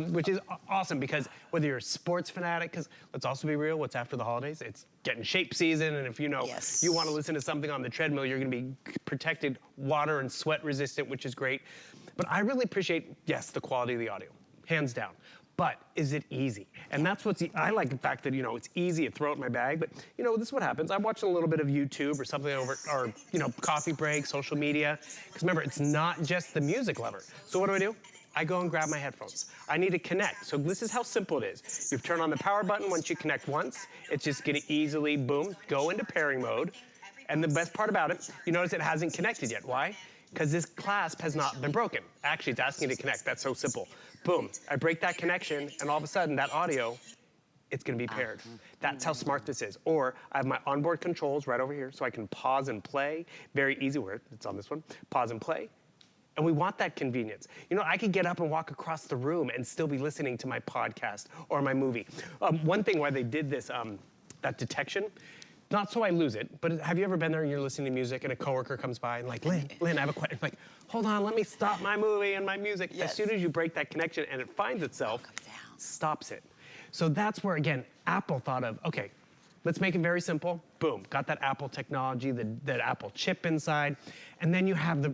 which is awesome because whether you're a sports fanatic, because let's also be real, what's after the holidays? It's getting shape season, and if you know you want to listen to something on the treadmill, you're going to be protected, water and sweat resistant, which is great. But I really appreciate, yes, the quality of the audio, hands down. But is it easy? And that's I like the fact that, it's easy to throw it in my bag, but this is what happens. I'm watching a little bit of YouTube or something over, or coffee break, social media. Because remember, it's not just the music lover. So what do? I go and grab my headphones. I need to connect. So this is how simple it is. You turn on the power button. Once you connect once, it's just gonna easily, boom, go into pairing mode. And the best part about it, you notice it hasn't connected yet. Why? Because this clasp has not been broken. Actually, it's asking you to connect. That's so simple. Boom, I break that connection, and all of a sudden, that audio, it's gonna be paired. That's how smart this is. Or I have my onboard controls right over here, so I can pause and play. Very easy word, it's on this one. Pause and play. And we want that convenience. I could get up and walk across the room and still be listening to my podcast or my movie. One thing why they did this, that detection, not so I lose it, but have you ever been there and you're listening to music and a coworker comes by and like, Lynn, I have a question. Like, hold on, let me stop my movie and my music. Yes. As soon as you break that connection and it finds itself, stops it. So that's where, again, Apple thought of, okay, let's make it very simple. Boom, got that Apple technology, that Apple chip inside. And then you have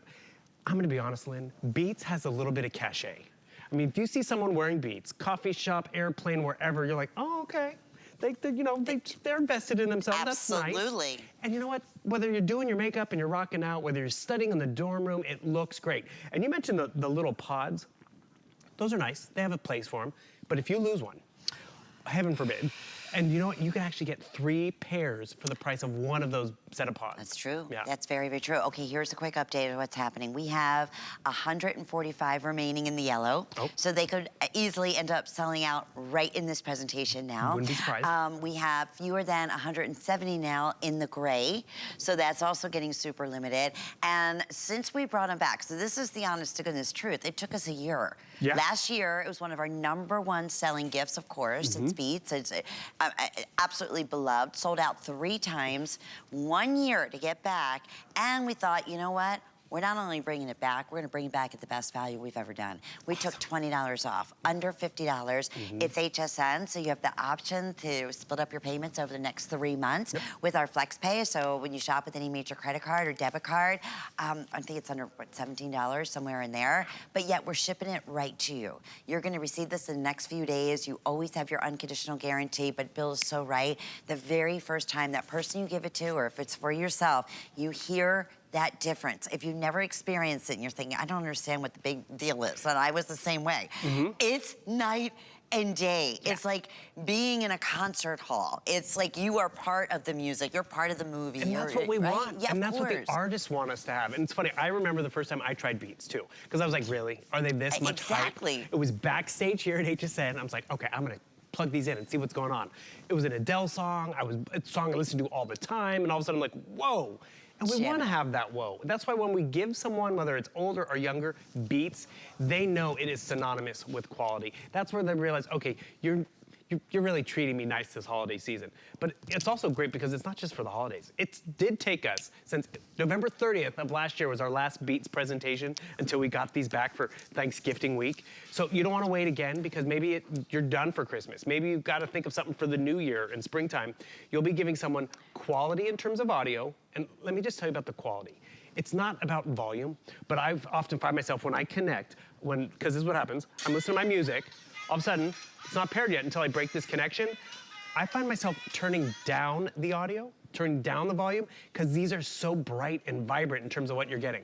I'm gonna be honest, Lynn, Beats has a little bit of cachet. I mean, if you see someone wearing Beats, coffee shop, airplane, wherever, you're like, oh, okay. They're invested in themselves. Absolutely. That's nice. And you know what? Whether you're doing your makeup and you're rocking out, whether you're studying in the dorm room, it looks great. And you mentioned the little pods. Those are nice. They have a place for them. But if you lose one, heaven forbid, and you know what? You can actually get 3 pairs for the price of one of those set of pods. That's true. Yeah. That's very, very true. Okay, here's a quick update of what's happening. We have 145 remaining in the yellow. Oh. So they could easily end up selling out right in this presentation now. Wouldn't be surprised. We have fewer than 170 now in the gray. So that's also getting super limited. And since we brought them back, so this is the honest to goodness truth, it took us a year. Yeah. Last year, it was one of our #1 selling gifts, of course. It's Beats. It's absolutely beloved. Sold out 3 times, 1 year to get back. And we thought, you know what? We're not only bringing it back, we're gonna bring it back at the best value we've ever done. We took $20 off, under $50. It's HSN, so you have the option to split up your payments over the next 3 months with our FlexPay. So when you shop with any major credit card or debit card, I think it's under, what, $17, somewhere in there. But yet we're shipping it right to you. You're gonna receive this in the next few days. You always have your unconditional guarantee, but Bill is so right. The very first time that person you give it to, or if it's for yourself, you hear that difference. If you've never experienced it and you're thinking, I don't understand what the big deal is, and I was the same way. It's night and day. It's like being in a concert hall. It's like you are part of the music, you're part of the movie. And that's what we want. Yeah, and that's what the artists want us to have. And it's funny, I remember the first time I tried Beats too, because I was like, really? Are they this much hype? It was backstage here at HSN. I was like, okay, I'm gonna plug these in and see what's going on. It was an Adele song, a song I listened to all the time, and all of a sudden I'm like, whoa. And we want to have that whoa. That's why when we give someone, whether it's older or younger, Beats, they know it is synonymous with quality. That's where they realize, okay, you're really treating me nice this holiday season. But it's also great because it's not just for the holidays. It did take us, since November 30th of last year was our last Beats presentation until we got these back for Thanksgiving week. So you don't want to wait again because maybe you're done for Christmas. Maybe you've got to think of something for the new year in springtime. You'll be giving someone quality in terms of audio. And let me just tell you about the quality. It's not about volume, but I've often find myself when I connect, because this is what happens, I'm listening to my music, all of a sudden, it's not paired yet until I break this connection. I find myself turning down the audio, turning down the volume, because these are so bright and vibrant in terms of what you're getting.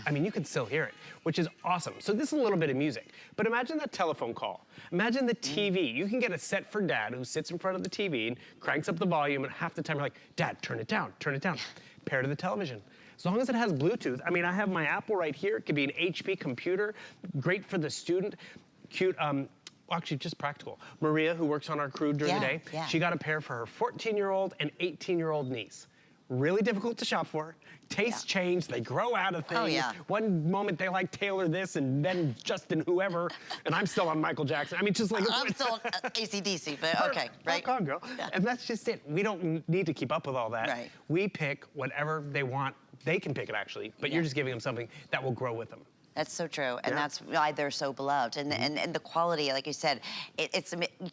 I mean, you can still hear it, which is awesome. So this is a little bit of music, but imagine that telephone call. Imagine the TV. You can get a set for dad who sits in front of the TV and cranks up the volume, and half the time you're like, Dad, turn it down, turn it down. Pair to the television. As long as it has Bluetooth. I mean, I have my Apple right here. It could be an HP computer, great for the student. Cute actually just practical. Maria, who works on our crew during the day, she got a pair for her 14-year-old and 18-year-old niece. Really difficult to shop for. Tastes change, they grow out of things. Oh, yeah. One moment they like Taylor this and then Justin whoever, and I'm still on Michael Jackson. I mean, just like... I'm still on AC/DC, but okay, right? Rock on, girl. Yeah. And that's just it. We don't need to keep up with all that. Right. We pick whatever they want. They can pick it, actually, but you're just giving them something that will grow with them. That's so true, and that's why they're so beloved. And the quality, like you said, you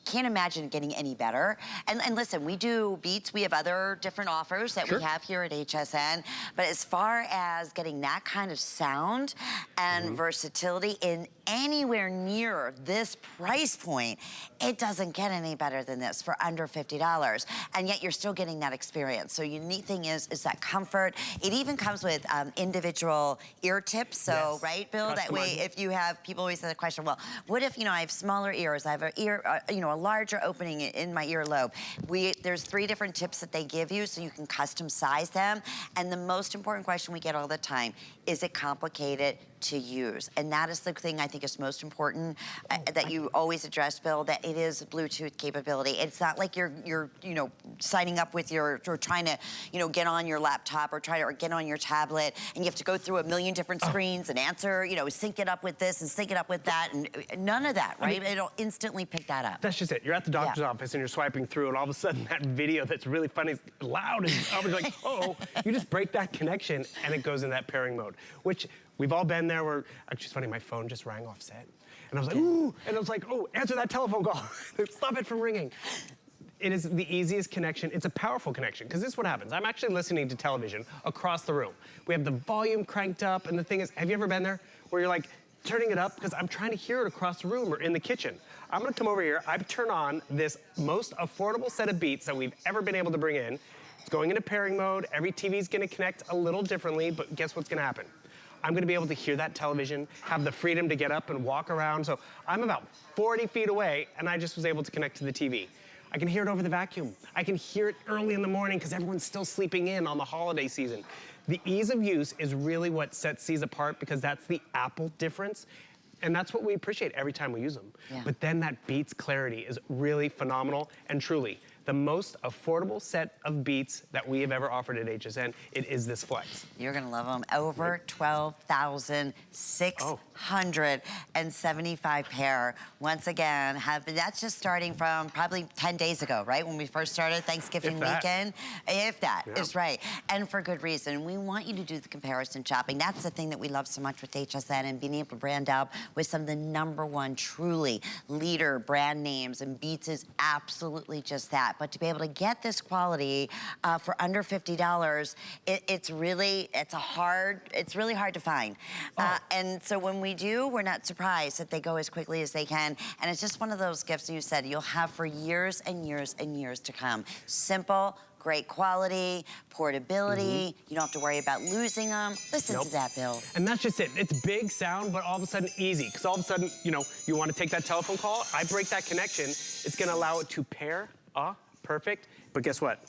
can't imagine getting any better. And listen, we do beats. We have other different offers that we have here at HSN. But as far as getting that kind of sound and versatility in anywhere near this price point, it doesn't get any better than this for under $50. And yet you're still getting that experience. So unique thing is that comfort. It even comes with individual ear tips. So, right, Bill? That way, if you have, people always ask the question, well, what if, I have smaller ears, I have an ear, a larger opening in my earlobe. There's 3 different tips that they give you so you can custom size them. And the most important question we get all the time, is it complicated to use? And that is the thing I think is most important that you always address, Bill, that it is Bluetooth capability. It's not like you're signing up with or trying to, get on your laptop or get on your tablet and you have to go through a million different screens and answer, sync it up with this and sync it up with that, and none of that, right? It'll instantly pick that up. That's just it. You're at the doctor's office and you're swiping through and all of a sudden that video that's really funny is loud and I was like, oh, you just break that connection and it goes in that pairing mode, which we've all been there where, actually it's funny, my phone just rang off set. And I was like, ooh, and I was like, oh, answer that telephone call. Stop it from ringing. It is the easiest connection. It's a powerful connection, because this is what happens. I'm actually listening to television across the room. We have the volume cranked up, and the thing is, have you ever been there where you're like, turning it up, because I'm trying to hear it across the room or in the kitchen. I'm gonna come over here, I turn on this most affordable set of Beats that we've ever been able to bring in. It's going into pairing mode. Every TV's gonna connect a little differently, but guess what's gonna happen? I'm gonna be able to hear that television, have the freedom to get up and walk around. So I'm about 40 feet away, and I just was able to connect to the TV. I can hear it over the vacuum. I can hear it early in the morning because everyone's still sleeping in on the holiday season. The ease of use is really what sets these apart, because that's the Apple difference. And that's what we appreciate every time we use them. Yeah. But then that Beats clarity is really phenomenal, and truly, the most affordable set of Beats that we have ever offered at HSN, it is this Flex. You're gonna love them. Over 12,675 pair. Once again, that's just starting from probably 10 days ago, right? When we first started Thanksgiving weekend. If that is right. And for good reason. We want you to do the comparison shopping. That's the thing that we love so much with HSN, and being able to brand out with some of the #1 truly leader brand names, and Beats is absolutely just that. But to be able to get this quality for under $50, it's really hard to find. And so when we do, we're not surprised that they go as quickly as they can. And it's just one of those gifts you said you'll have for years and years and years to come. Simple, great quality, portability. You don't have to worry about losing them. Listen to that, Bill. And that's just it. It's big sound, but all of a sudden easy. Because all of a sudden, you want to take that telephone call, I break that connection, it's going to allow it to pair. Perfect. But guess what?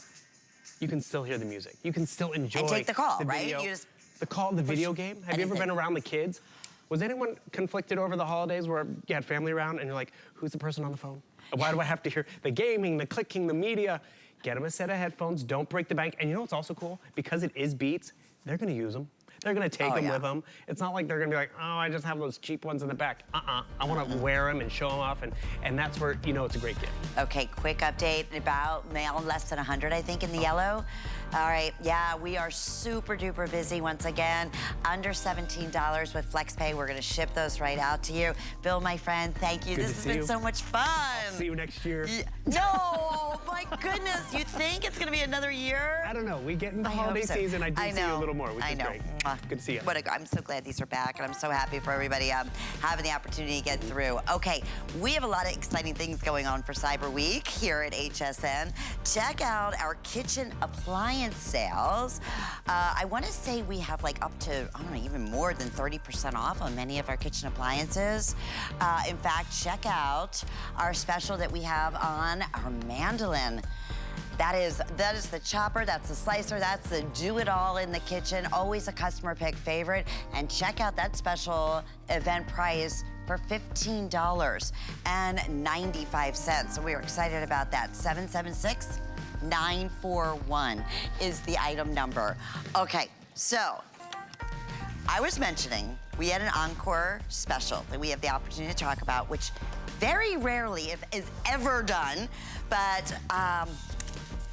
You can still hear the music. You can still enjoy and take the call, right? You just the call, the video game. Have you ever been around the kids? Was anyone conflicted over the holidays where you had family around and you're like, who's the person on the phone? Why do I have to hear the gaming, the clicking, the media? Get them a set of headphones. Don't break the bank. And you know what's also cool? Because it is Beats, they're going to use them. They're gonna take them with them. It's not like they're gonna be like, oh, I just have those cheap ones in the back. I wanna wear them and show them off, and that's where it's a great gift. Okay, quick update about less than 100, I think, in the yellow. All right, yeah, we are super duper busy once again. Under $17 with FlexPay. We're gonna ship those right out to you. Bill, my friend, thank you. This has been so much fun. I'll see you next year. No, my goodness, you think it's gonna be another year? I don't know, we get in the holiday season, I do see you a little more, which is great. Good to see you. I'm so glad these are back, and I'm so happy for everybody having the opportunity to get through. Okay, we have a lot of exciting things going on for Cyber Week here at HSN. Check out our kitchen appliance sales. I want to say we have up to, I don't know, even more than 30% off on many of our kitchen appliances. In fact, check out our special that we have on our mandolin. That is the chopper, that's the slicer, that's the do-it-all in the kitchen. Always a customer pick favorite. And check out that special event price for $15.95. So we are excited about that. 776-941 is the item number. Okay, so I was mentioning we had an encore special that we have the opportunity to talk about, which very rarely is ever done, but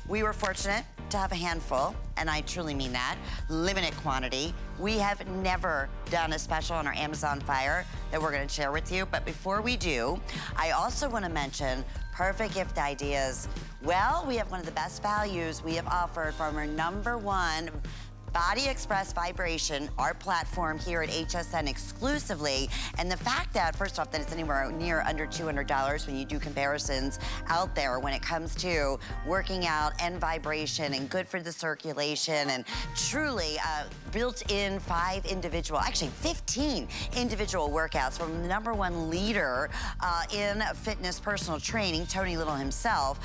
we were fortunate to have a handful, and I truly mean that, limited quantity. We have never done a special on our Amazon Fire that we're gonna share with you, but before we do, I also wanna mention perfect gift ideas. Well, we have one of the best values we have offered from our #1 Body Express Vibration, our platform here at HSN exclusively. And the fact that, first off, that it's anywhere near under $200 when you do comparisons out there when it comes to working out and vibration and good for the circulation, and truly built-in 5 individual, actually 15 individual workouts from the #1 leader in fitness personal training, Tony Little himself.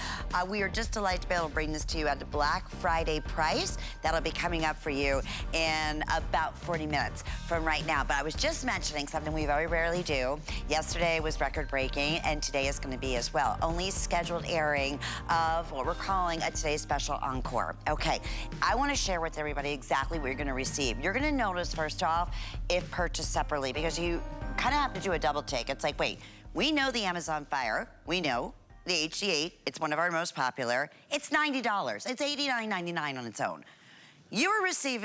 We are just delighted to be able to bring this to you at the Black Friday price. That'll be coming up for you in about 40 minutes from right now. But I was just mentioning something we very rarely do. Yesterday was record-breaking, and today is gonna be as well. Only scheduled airing of what we're calling a Today's Special Encore. Okay, I wanna share with everybody exactly what you're gonna receive. You're gonna notice, first off, if purchased separately, because you kinda have to do a double take. It's like, wait, we know the Amazon Fire, we know the HD8, it's one of our most popular. It's $90, it's $89.99 on its own. You are receiving